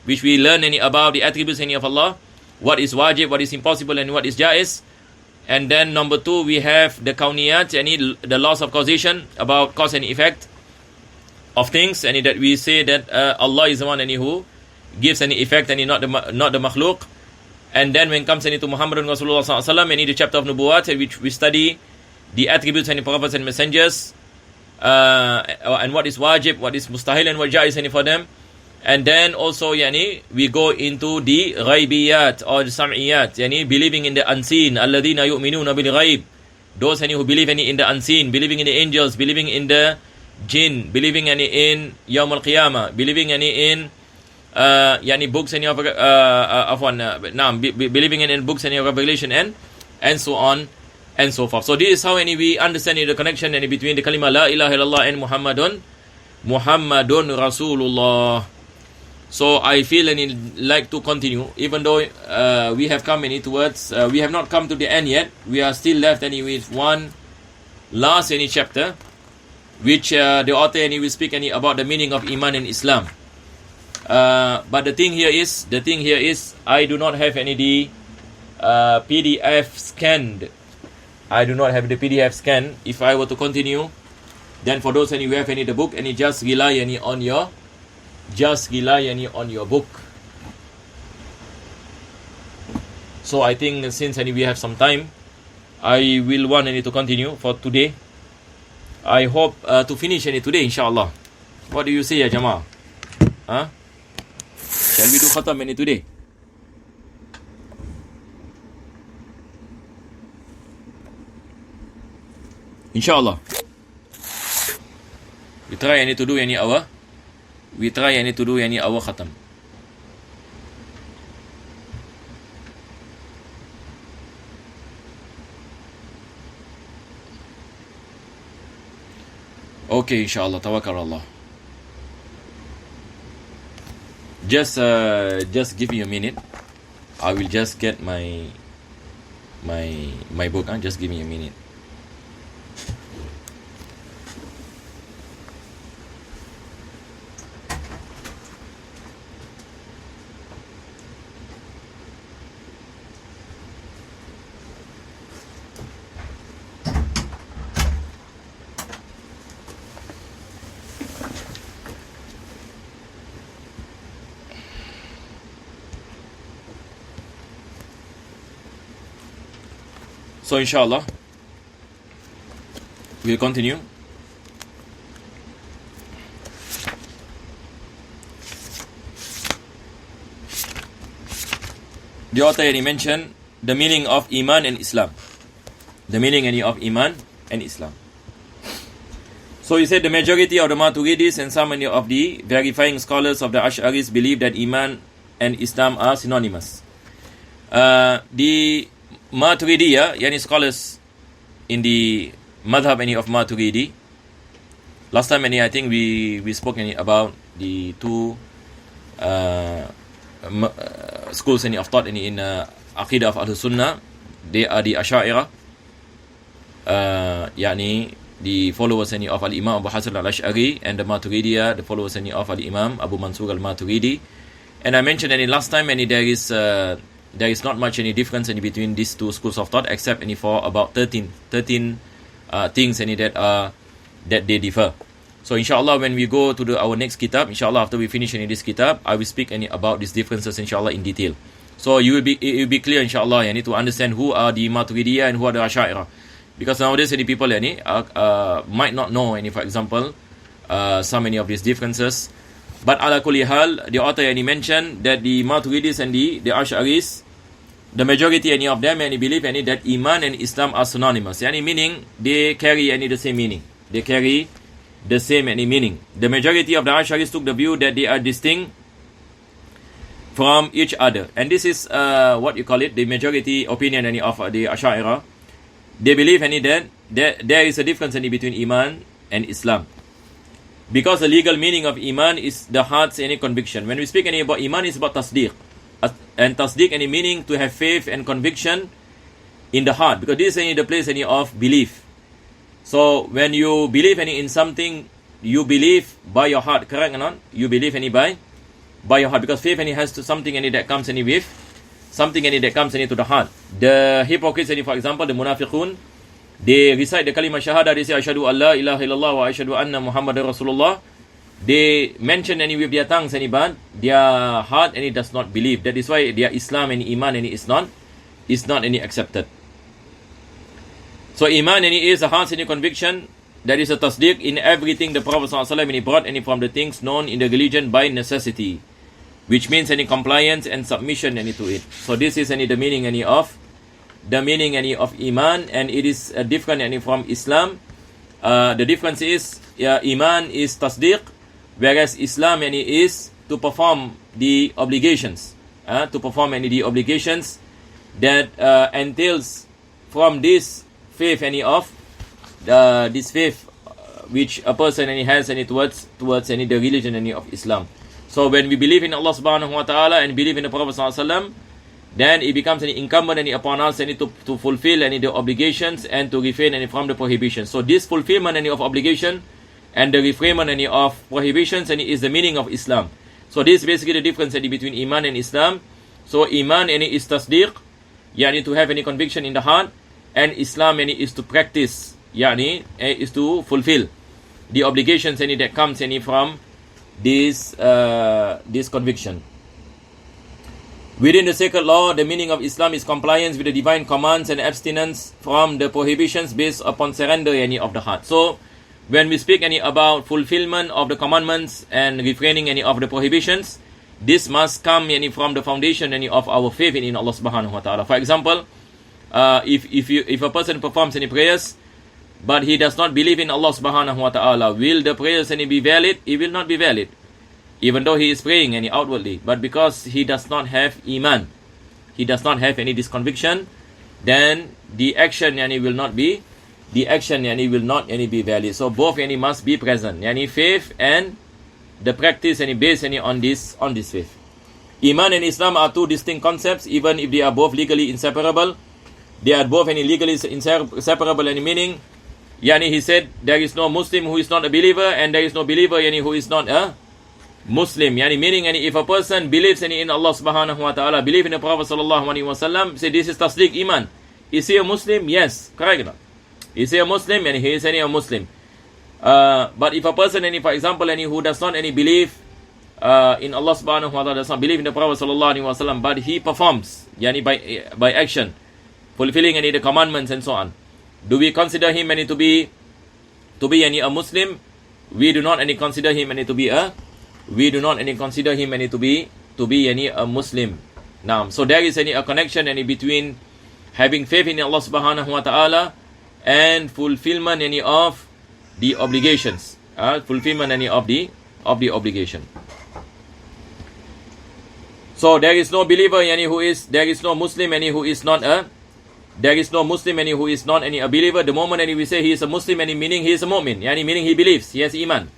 which we learn about the attributes of Allah, what is wajib, what is impossible, and what is jaiz. And then number two, we have the kauniyat, the laws of causation, about cause and effect of things, and that we say that Allah is the one who gives any effect, and not the makhluk. And then when it comes to Muhammadun Rasulullah sallallahu alaihi wasallam, the chapter of nubuwat, which we study the attributes and the prophets and messengers, and what is wajib, what is mustahil, and what jaiz for them. And then also we go into the ghaibiyat or the sam'iyat, believing in the unseen, alladhina yu'minuna bil ghaib, those who believe in the unseen, believing in the angels, believing in the jinn, believing in Yawm al-Qiyamah, believing in books and believing in books and revelation, and so on and so forth. So this is how we understand the connection between the kalima La ilaha illallah and Muhammadun Rasulullah. So I feel like to continue, even though we have come towards, we have not come to the end yet. We are still left with one last chapter, which the author will speak about the meaning of Iman in Islam. But the thing here is, I do not have any PDF scanned. I do not have the PDF scan. If I were to continue, then for those who have any the book, and just rely on your book. So I think since we have some time, I will want to continue for today. I hope to finish today, inshallah. What do you say, ya Jamaah? Huh? Shall we do khatam today? Inshallah. We try to do any hour. We try to do any hour khatam. Okay, inshallah. Tawakkal Allah. Just give me a minute. I will just get my book. Just give me a minute. So inshallah, we'll continue. The author mentioned the meaning of Iman and Islam. The meaning of Iman and Islam. So he said the majority of the Maturidis and some of the verifying scholars of the Ash'aris believe that Iman and Islam are synonymous. The Maturidiyah, yani scholars in the madhab of Maturidi. Last time I think we spoke about the two schools of thought in Aqidah of Ahl-Sunnah. They are the Ash'a'ira, yani the followers of Al-Imam Abu Hasan al-Ash'ari, and the Maturidiyah, the followers of Al-Imam Abu Mansur al-Maturidi. And I mentioned that last time there is not much any difference between these two schools of thought, except for about 13 things that they differ. So inshallah, when we go to our next kitab, inshallah, after we finish this kitab, I will speak about these differences inshallah in detail. So it will be clear inshallah to understand who are the Maturidiyah and who are the Ash'a'ira. Because nowadays any people might not know for example so many of these differences. But ala kulli hal, the author mentioned that the Maturidis and the Ash'aris, the majority of them believe that Iman and Islam are synonymous. Meaning they carry the same meaning. They carry the same meaning. The majority of the Ash'aris took the view that they are distinct from each other. And this is what you call it, the majority opinion of the Ash'a'ira. They believe that there is a difference between Iman and Islam. Because the legal meaning of Iman is the heart's conviction. When we speak about Iman, it's about tasdeeq. And tasdeeq meaning to have faith and conviction in the heart. Because this is the place of belief. So when you believe in something, you believe by your heart, correct or not? You believe by your heart. Because faith has to something that comes with something that comes to the heart. The hypocrites, for example, the munafiqun, they recite the kalima shahada, they say ashhadu an la ilaha illallah wa ashhadu anna muhammadar rasulullah. They mention with their tongues but their heart does not believe. That is why their Islam and Iman is not accepted. So Iman is a heart's conviction. That is a tasdeeq in everything the Prophet ﷺ brought from the things known in the religion by necessity, which means compliance and submission to it. So this is the meaning of Iman, and it is different from Islam. The difference is Iman is tasdeeq, whereas Islam is to perform the obligations, the obligations that entails from this faith this faith which a person has towards the religion of Islam. So when we believe in Allah subhanahu wa ta'ala and believe in the Prophet sallallahu alaihi wasallam, then it becomes incumbent upon us to fulfill the obligations and to refrain from the prohibitions. So this fulfillment of obligation and the refrainment of prohibitions is the meaning of Islam. So this is basically the difference between iman and Islam. So iman is tasdiq, yani to have any conviction in the heart, and Islam is to practice, yani is to fulfill the obligations that comes from this conviction. Within the sacred law, the meaning of Islam is compliance with the divine commands and abstinence from the prohibitions based upon surrender of the heart. So when we speak about fulfillment of the commandments and refraining of the prohibitions, this must come from the foundation of our faith in Allah subhanahu wa ta'ala. For example, if a person performs any prayers, but he does not believe in Allah subhanahu wa ta'ala, will the prayers be valid? It will not be valid, even though he is praying outwardly. But because he does not have iman, he does not have this conviction, then the action will not be valid. So both must be present, faith and the practice based on this faith. Iman and Islam are two distinct concepts, even if they are both legally inseparable. They are both legally inseparable, meaning, he said there is no Muslim who is not a believer, and there is no believer who is not a Muslim. Meaning, if a person believes in Allah subhanahu wa ta'ala, believe in the Prophet sallallahu alaihi wasallam, say this is tasdiq iman. Is he a Muslim? Yes, correct. Is he a Muslim? He is a Muslim. But if a person, for example, who does not believe in Allah subhanahu wa ta'ala, does not believe in the Prophet sallallahu alaihi wasallam, but he performs, by action, fulfilling the commandments and so on, do we consider him to be a Muslim? We do not consider him to be a Muslim. Now, so there is a connection between having faith in Allah subhanahu wa ta'ala and fulfillment of the obligations, fulfillment of the obligation. So there is no believer there is no Muslim who is not a believer. The moment we say he is a Muslim, meaning he is a mu'min, meaning he believes, he has iman.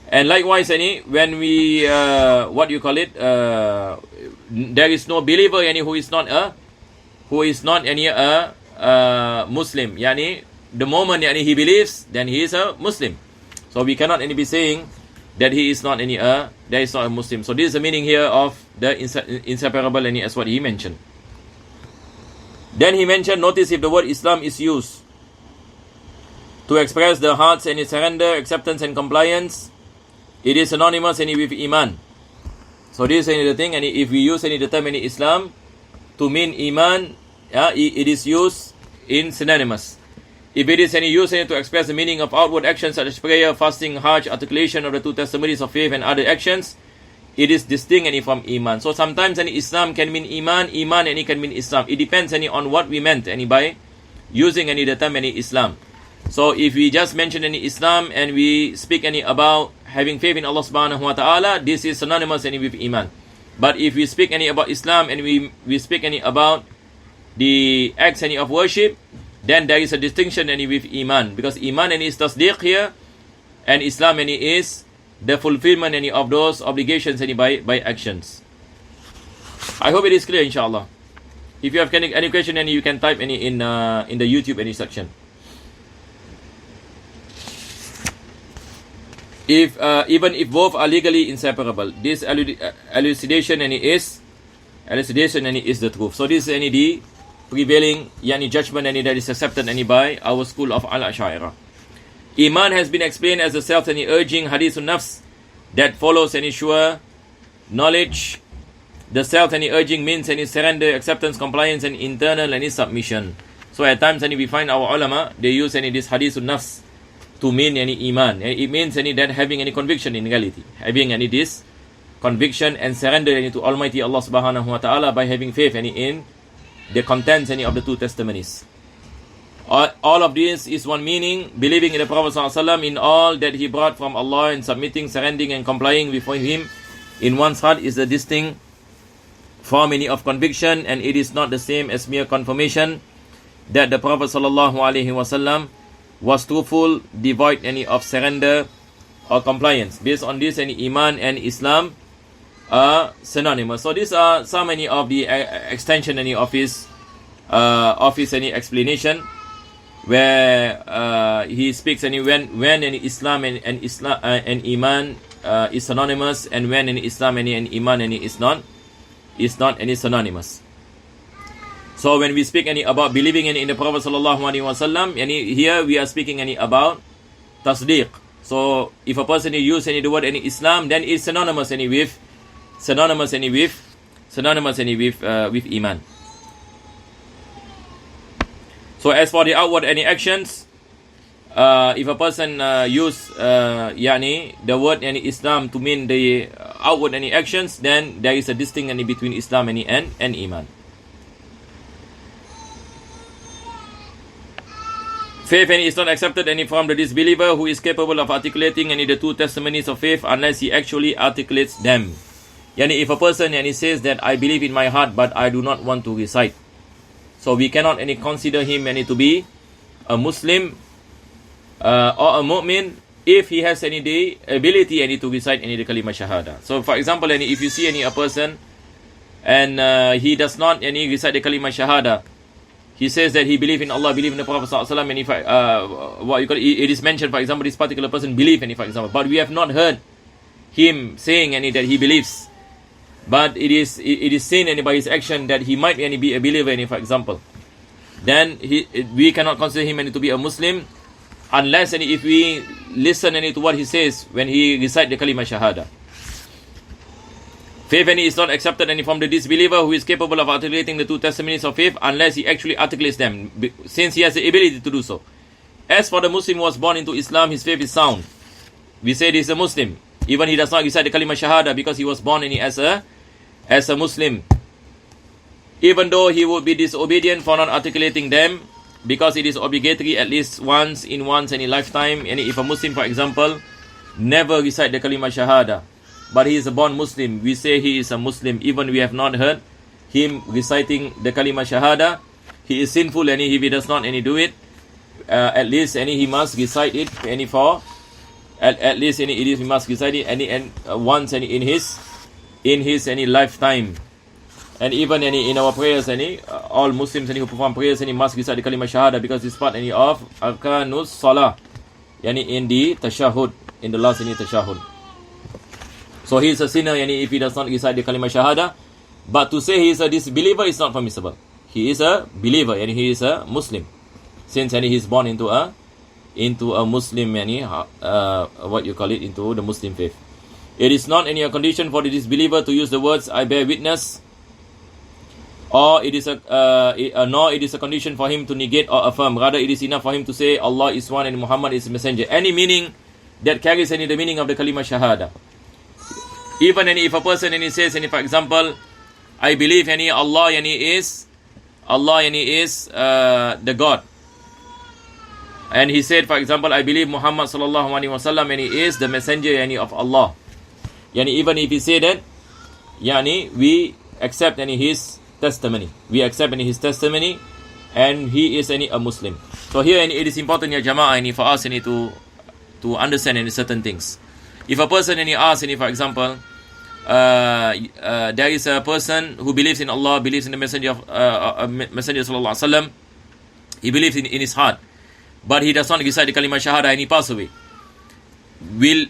And likewise, when we there is no believer who is not a Muslim. The moment he believes, then he is a Muslim. So we cannot be saying that he is not a Muslim. So this is the meaning here of the inseparable as what he mentioned. Then he mentioned, notice if the word Islam is used to express the heart's surrender, acceptance and compliance, it is synonymous with iman. So this is the thing, and if we use the term Islam to mean iman, it is used in synonymous. If it is used to express the meaning of outward actions such as prayer, fasting, hajj, articulation of the two testimonies of faith and other actions, it is distinct from iman. So sometimes Islam can mean iman can mean Islam. It depends on what we meant by using the term Islam. So if we just mention Islam and we speak about having faith in Allah subhanahu wa ta'ala, this is synonymous with iman. But if we speak about Islam and we speak about the acts of worship, then there is a distinction with iman, because iman is tasdiq here, and Islam is the fulfillment of those obligations by actions. I hope it is clear, inshallah. If you have any question, you can type in the YouTube section. Even if both are legally inseparable, this elucidation is the truth. So this is the prevailing judgment that is accepted by our school of Al-Ash'ariyah. Iman has been explained as the self urging hadithun nafs that follows sure knowledge. The self urging means surrender, acceptance, compliance, and internal submission. So at times we find our ulama, they use this hadithun nafs to mean iman. It means that having conviction in reality, having this conviction and surrender to Almighty Allah subhanahu wa ta'ala by having faith in the contents of the two testimonies. All of this is one meaning, believing in the Prophet ﷺ in all that he brought from Allah, and submitting, surrendering and complying before him in one's heart is a distinct form of conviction, and it is not the same as mere confirmation that the Prophet ﷺ was truthful, devoid of surrender or compliance. Based on this, iman and Islam are synonymous. So these are so many of the extension of his explanation, where he speaks when Islam and Islam and iman is synonymous, and when any Islam any and Iman any is not any synonymous. So when we speak any about believing in the Prophet sallallahu alaihi wasallam, any here we are speaking any about tasdiq. So if a person use any the word any Islam, then it's synonymous any with Iman. So as for the outward any actions, if a person use the word any Islam to mean the outward any actions, then there is a distinction any between Islam and Iman. Faith any is not accepted any from the disbeliever who is capable of articulating any the two testimonies of faith unless he actually articulates them. Yani if a person says that I believe in my heart but I do not want to recite, so we cannot any consider him any to be a Muslim or a mu'min if he has any the ability any to recite any the kalima shahada. So for example, any if you see any a person and he does not any recite the kalima shahada, he says that he believe in Allah, believe in the Prophet sallallahu alaihi wasallam, and if it is mentioned, for example, this particular person believe any, for example, but we have not heard him saying any that he believes, but it is seen any by his action that he might any be a believer any, for example, then we cannot consider him any to be a Muslim unless any if we listen any to what he says when he recite the kalima shahada. Faith any is not accepted any from the disbeliever who is capable of articulating the two testimonies of faith unless he actually articulates them, since he has the ability to do so. As for the Muslim who was born into Islam, his faith is sound. We say he is a Muslim, even he does not recite the kalima shahada because he was born as a Muslim. Even though he would be disobedient for not articulating them, because it is obligatory at least once in any lifetime. And if a Muslim, for example, never recite the kalima shahada, but he is a born Muslim, we say he is a Muslim, even we have not heard him reciting the kalima shahada. He is sinful, and if he does not do it, at least he must recite it he must recite it once in his lifetime. And even in our prayers, all Muslims who perform prayers must recite the kalima shahada, because it's part of arkanus salah, in the tashahud, in the last tashahud. So he is a sinner if he does not recite the kalima shahada. But to say he is a disbeliever is not permissible. He is a believer and he is a Muslim, since he is born into a Muslim into the Muslim faith. It is not any condition for the disbeliever to use the words I bear witness, or it is nor it is a condition for him to negate or affirm. Rather, it is enough for him to say Allah is one and Muhammad is a messenger. Any meaning that carries the meaning of the kalima shahada. Even if a person says for example, I believe Allah is the God, and he said, for example, I believe Muhammad sallallahu alaihi wasallam he is the messenger of Allah. Even if he say that, we accept his testimony. We accept his testimony, and he is a Muslim. So here it is important, Jama'ah, for us to understand certain things. If a person asks, for example, there is a person who believes in Allah, believes in the messenger of Messenger sallallahu alaihi wasallam, he believes in his heart, but he does not recite the kalima shahada and he passed away.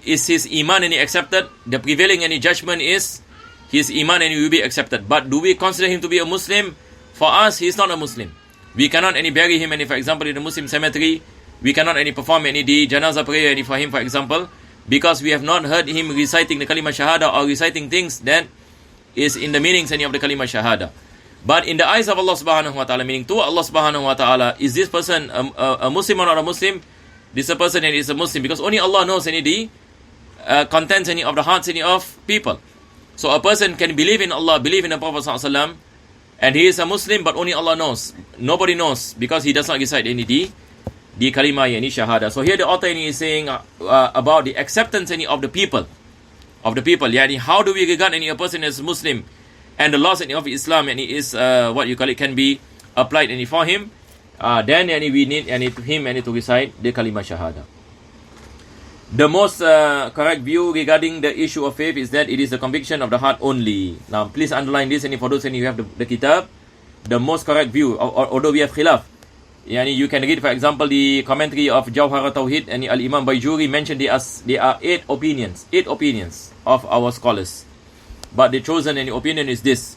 Is his iman accepted? The prevailing judgment is his iman will be accepted. But do we consider him to be a Muslim? For us, he is not a Muslim. We cannot bury him for example in the Muslim cemetery. We cannot perform the janazah prayer for him, for example, because we have not heard him reciting the kalima shahada or reciting things that is in the meanings of the kalima shahada. But in the eyes of Allah subhanahu wa ta'ala, meaning to Allah subhanahu wa ta'ala, is this person a Muslim or not a Muslim? This person is a Muslim, because only Allah knows the contents of the hearts of people. So a person can believe in Allah, believe in the Prophet sallallahu alaihi wasallam, and he is a Muslim, but only Allah knows. Nobody knows, because he does not recite the kalima shahada. So here the author is saying about the acceptance of the people. How do we regard a person as Muslim, and the laws of Islam is can be applied for him. Then we need him to recite the kalima shahada. The most correct view regarding the issue of faith is that it is the conviction of the heart only. Now please underline this, for those who have the kitab, the most correct view, although we have khilaf, yani you can read, for example, the commentary of Jawhar Tawhid, and Al-Imam Bayjuri mentioned there are 8 opinions of our scholars. But the chosen any opinion is this.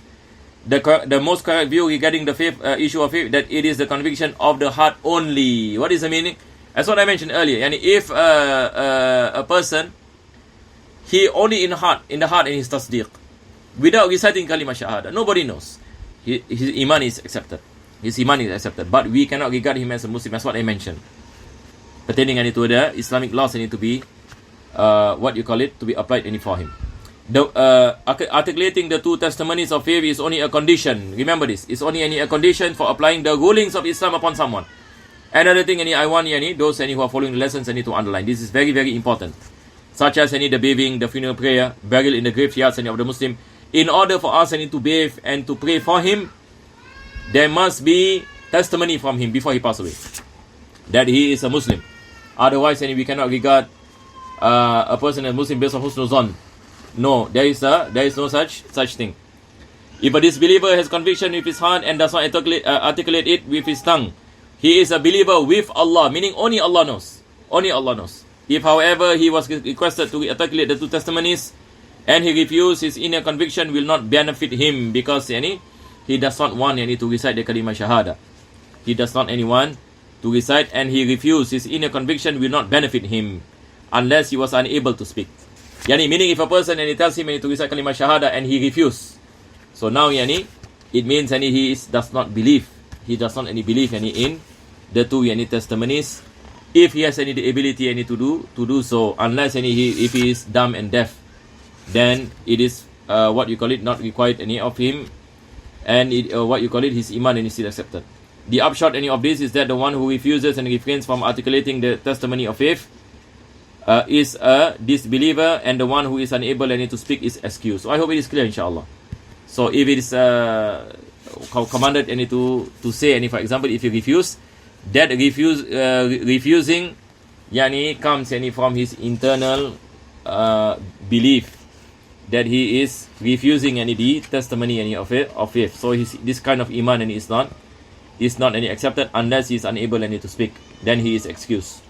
The most correct view regarding the fifth issue of faith, that it is the conviction of the heart only. What is the meaning? As what I mentioned earlier. Yani if a person, he only in the heart and his tasdeeq, without reciting kalima shahada, nobody knows. His iman is accepted. But we cannot regard him as a Muslim, as what I mentioned. Pertaining to the Islamic laws, need to be to be applied for him. Articulating the 2 testimonies of faith is only a condition. Remember this. It's only a condition for applying the rulings of Islam upon someone. Another thing, I want those who are following the lessons, need to underline. This is very, very important. Such as the bathing, the funeral prayer, burial in the graveyards of the Muslim. In order for us to bathe and to pray for him, there must be testimony from him before he passes away that he is a Muslim. Otherwise, we cannot regard a person as Muslim based on husnul zan. No, there is no such thing. If a disbeliever has conviction with his heart and does not articulate it with his tongue, he is a believer with Allah, meaning only Allah knows. Only Allah knows. If, however, he was requested to articulate the 2 testimonies and he refused, his inner conviction will not benefit him, because he does not want to recite the kalimah shahada. He does not want to recite, and he refused. His inner conviction will not benefit him unless he was unable to speak. Meaning if a person tells him to recite kalimah shahada and he refused, so now it means he does not believe. He does not believe in the 2 testimonies. If he has the ability to do so, unless if he is dumb and deaf, then it is not required of him, and his iman is still accepted. The upshot of this is that the one who refuses and refrains from articulating the testimony of faith is a disbeliever, and the one who is unable to speak is excused. So I hope it is clear, inshallah. So if it is commanded to say, for example, if you refuse, that refusing comes from his internal belief that he is refusing the testimony of faith. So this kind of iman is not accepted unless he is unable to speak. Then he is excused.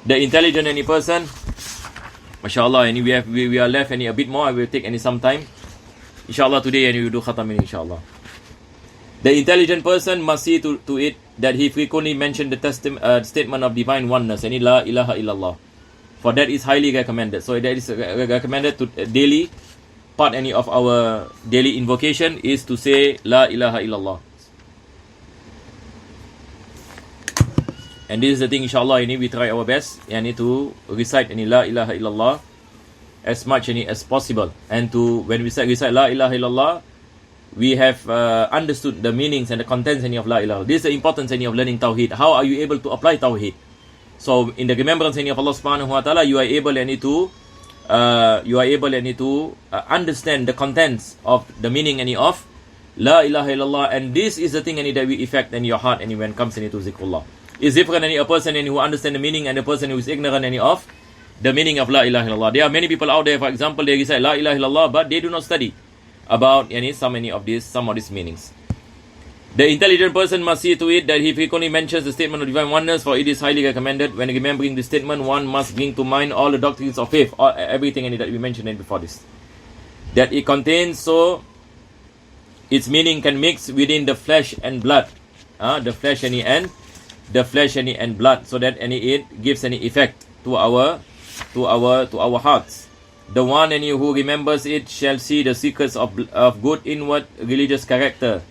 The intelligent person, mashallah, we are left a bit more. I will take some time, inshallah, today, and we will do khatam, inshallah. The intelligent person must see to it that he frequently mention the statement of divine oneness, la ilaha illallah. For that is highly recommended. So that is recommended to daily part of our daily invocation is to say la ilaha illallah. And this is the thing, inshallah, we try our best to recite la ilaha illallah as much as possible. And when we recite la ilaha illallah, we have understood the meanings and the contents of la ilaha. This is the importance of learning tawheed. How are you able to apply tawheed? So in the remembrance of Allah subhanahu wa ta'ala, you are able to understand the contents of the meaning of la ilaha illallah, and this is the thing that we effect in your heart when it comes to zikrullah. Is different a person who understands the meaning and a person who is ignorant of the meaning of la ilaha illallah. There are many people out there, for example, they recite la ilaha illallah, but they do not study about some of these meanings. The intelligent person must see to it that he frequently mentions the statement of divine oneness, for it is highly recommended. When remembering this statement, one must bring to mind all the doctrines of faith, or everything that we mentioned before this, that it contains, so its meaning can mix within the flesh and blood, the flesh and blood, so that it gives effect to our hearts. The one who remembers it shall see the secrets of good inward religious character,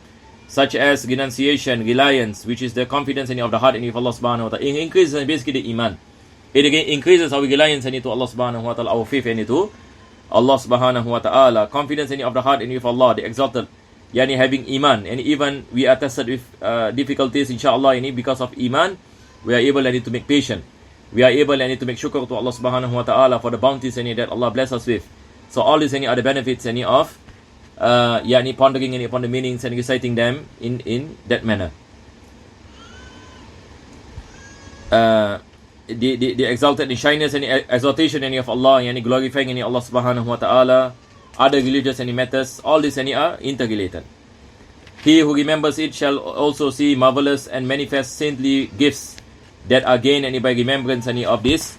such as renunciation, reliance, which is the confidence of the heart of Allah subhanahu wa ta'ala. It increases basically the iman. It again increases our reliance to Allah subhanahu wa ta'ala, our faith to Allah subhanahu wa ta'ala, confidence of the heart of Allah, the exalted, having iman. And even we are tested with difficulties, inshallah, because of iman, we are able to make patience. We are able to make shukr to Allah subhanahu wa ta'ala for the bounties that Allah bless us with. So all these are the benefits of pondering upon the meanings and reciting them in that manner. The exalted shyness and exaltation of Allah, glorifying Allah subhanahu wa ta'ala, other religious matters, all these are interrelated. He who remembers it shall also see marvelous and manifest saintly gifts that are gained any by remembrance any of this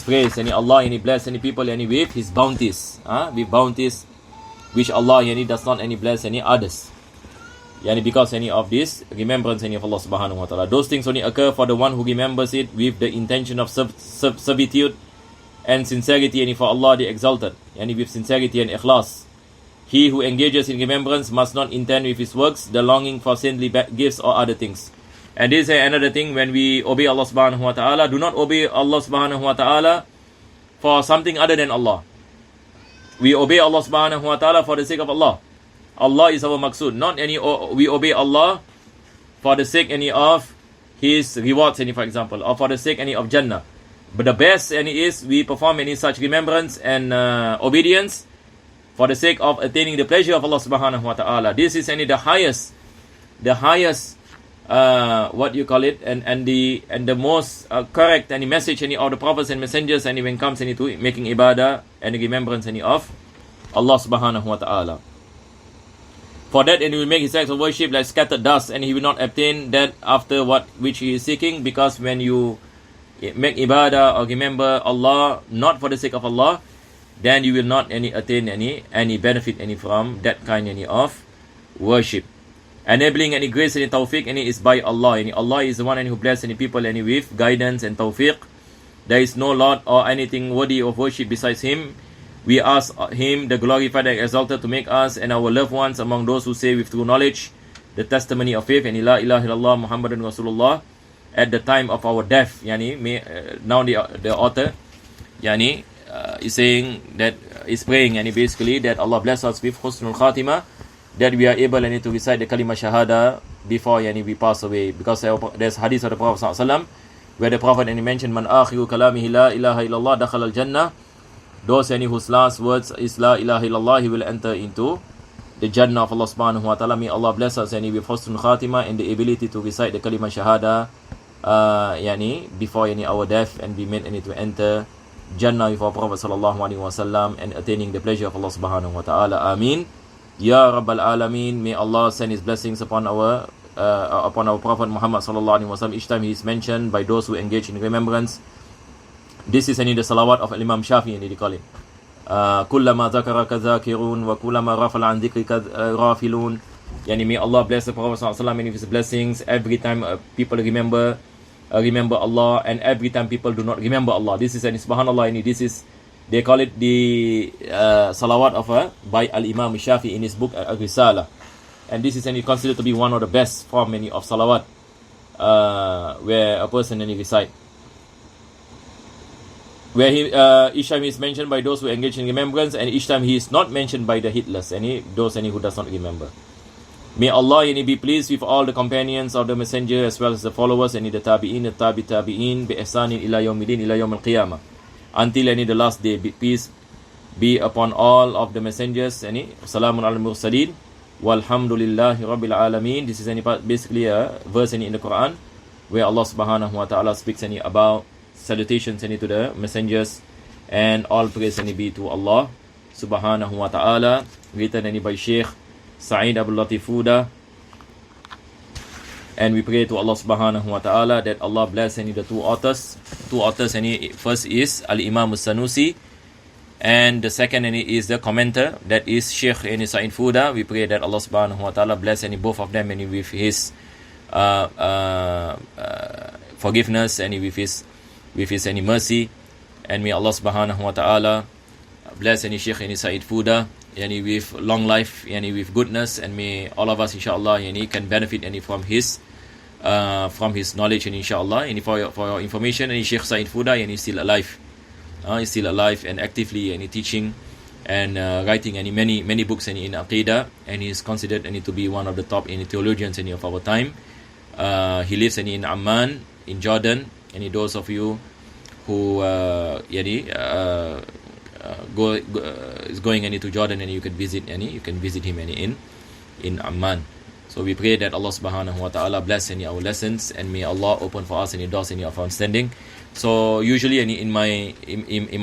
phrase, any Allah, any bless any people, any with his bounties, with bounties which Allah any does not any bless any others. Yani because any of this remembrance any of Allah subhanahu wa ta'ala. Those things only occur for the one who remembers it with the intention of servitude and sincerity any for Allah the exalted, yani with sincerity and ikhlas. He who engages in remembrance must not intend with his works the longing for saintly gifts or other things. And this is another thing, when we obey Allah subhanahu wa ta'ala, do not obey Allah subhanahu wa ta'ala for something other than Allah. We obey Allah subhanahu wa ta'ala for the sake of Allah. Allah is our maqsood, not any. We obey Allah for the sake any of His rewards, any for example, or for the sake any of Jannah. But the best any is we perform any such remembrance and obedience for the sake of attaining the pleasure of Allah subhanahu wa ta'ala. This is any the highest what you call it, and the most correct any message any of the prophets and messengers, and when comes any to making ibadah and remembrance any of Allah subhanahu wa ta'ala. For that, and he will make his acts of worship like scattered dust, and he will not obtain that after which he is seeking, because when you make ibadah or remember Allah not for the sake of Allah, then you will not attain any benefit any from that kind any of worship. Enabling any grace and tawfiq any is by Allah. Allah is the one who blesses any people any with guidance and tawfiq. There is no Lord or anything worthy of worship besides Him. We ask Him, the glorified and exalted, to make us and our loved ones among those who say with true knowledge the testimony of faith, and La ilaha illallah Muhammadun Rasulullah, at the time of our death. Now the author is saying that, is praying, and basically that Allah bless us with husnul khatimah, that we are able to recite the kalima shahada before we pass away. Because there's hadith of the Prophet ﷺ where the Prophet mentioned, Man akhiru kalamihi la ilaha illallah dakhal al jannah. Those whose last words is La ilaha illallah, he will enter into the Jannah of Allah subhanahu wa ta'ala. May Allah bless us with husnul khatimah and the ability to recite the kalima shahada before our death, and be made to enter Jannah with our Prophet sallallahu alaihi wasallam and attaining the pleasure of Allah subhanahu wa ta'ala. Ameen. Ya Rabbal Alameen. May Allah send His blessings upon our Prophet Muhammad sallallahu alaihi wasallam each time he is mentioned by those who engage in remembrance. This is the salawat of Imam Shafi'i, they call it. Kullama zakaraka zakirun wa kullama rafal an dhikrika rafilun. May Allah bless the Prophet sallallahu alaihi wasallam and his blessings every time people remember Allah, and every time people do not remember Allah. This is subhanallah, this is, they call it the salawat of by Al-Imam Shafi'i in his book Al-Risala. And this is considered to be one of the best form of salawat where a person recite. Where each time he is mentioned by those who engage in remembrance, and each time he is not mentioned by the heedless, those who does not remember. May Allah be pleased with all the companions of the messenger, as well as the followers, the tabi'in, the tabi'in, bi ihsanin ila yawmidin, ila yawm al-qiyamah, until the last day. Peace be upon all of the messengers. Salamun al mursaleen, walhamdulillahi rabbil alameen. This is basically a verse in the Quran where Allah subhanahu wa ta'ala speaks about salutations to the messengers, and all praise be to Allah subhanahu wa ta'ala. Written by Sheikh Sa'id Abdul Latif Fuda. And we pray to Allah subhanahu wa ta'ala that Allah bless the two authors. First is Al-Imam As-Sanusi, and the second is the commenter, that is Sheikh Sa'id Fuda. We pray that Allah subhanahu wa ta'ala bless both of them with His forgiveness, and with His mercy. And may Allah subhanahu wa ta'ala bless Sheikh Sa'id Fuda with long life, with goodness, and may all of us inshallah can benefit from his knowledge, and inshallah. And for your information, Sheikh Sa'id Fuda is still alive. He's still alive and actively teaching and writing many books in Aqidah, and he is considered to be one of the top theologians of our time. He lives in Amman, in Jordan, and those of you who is going to Jordan, and you can visit him in Amman. So we pray that Allah subhanahu wa ta'ala bless our lessons, and may Allah open for us doors of understanding. So usually in my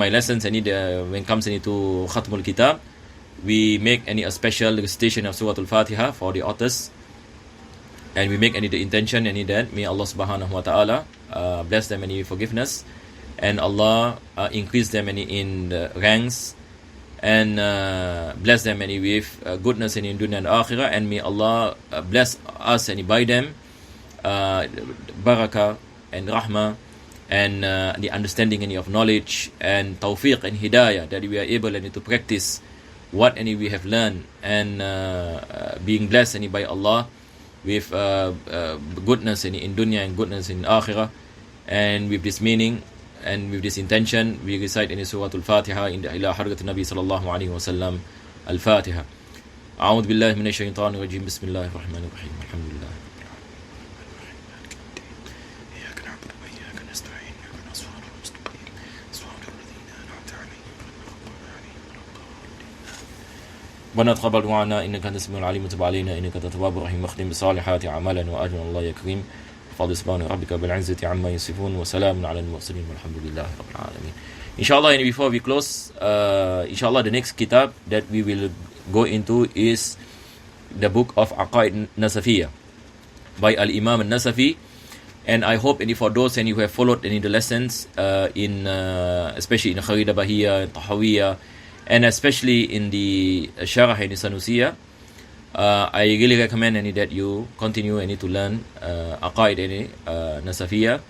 lessons, when it comes to Khatmul Kitab, we make a special recitation of Surah Al-Fatiha for the authors, and we make any the intention any that may Allah subhanahu wa ta'ala bless them any forgiveness, and Allah increase them any in the ranks, and bless them any with goodness in dunya and akhirah, and may Allah bless us any by them barakah and rahmah and the understanding any of knowledge and tawfiq and hidayah, that we are able any to practice what any we have learned, and being blessed any by Allah with goodness in dunya and goodness in akhirah. And with this meaning and with this intention, we recite in Surah Al-Fatiha in the ila hargat Nabi sallallahu alaihi wasallam. Al-Fatiha. A'udhu billahi minash shaitanir rajim. Bismillahir rahmanir rahim. Alhamdulillah. ربنا تقبل دعانا انك انت السميع العليم وتب علينا انك انت التواب الرحيم واختم بالصالحات اعمالنا واجرنا الله يا كريم بفضل سبحان ربك بالعزة عما يصفون وسلام على المرسلين والحمد لله رب العالمين. Inshallah, and before we close, inshallah, the next kitab that we will go into is the book of Aqaid Nasafiyah by Al-Imam Al-Nasafi. And I hope any for those and who have followed any of the lessons in especially in Kharida Bahiyya, Tahawiyya, and especially in the Sharah and Sanusiyya, I really recommend any that you continue any to learn Aqaid any Nasafiyya.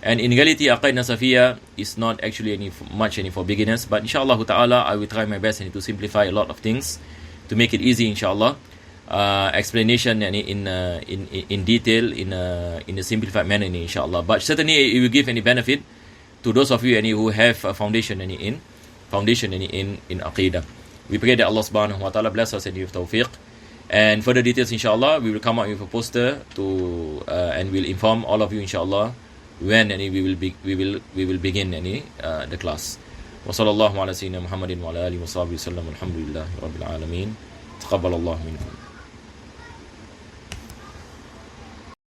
And in reality, Aqaid Nasafiyya is not actually any much any for beginners, but inshallah ta'ala I will try my best any to simplify a lot of things to make it easy, inshallah. Explanation any in detail in a simplified manner, inshallah. But certainly it will give any benefit to those of you any who have a foundation any in Aqidah. We pray that Allah subhanahu wa ta'ala bless us and give tawfiq. And further details, inshallah, we will come out with a poster to and we'll inform all of you, inshallah, when any we will begin any the class. Wa sallallahu ala sayyidina Muhammadin wa ala alihi wa sahbihi wa sallam. Alhamdulillahi rabbil alamin. Taqabbal Allah minkum.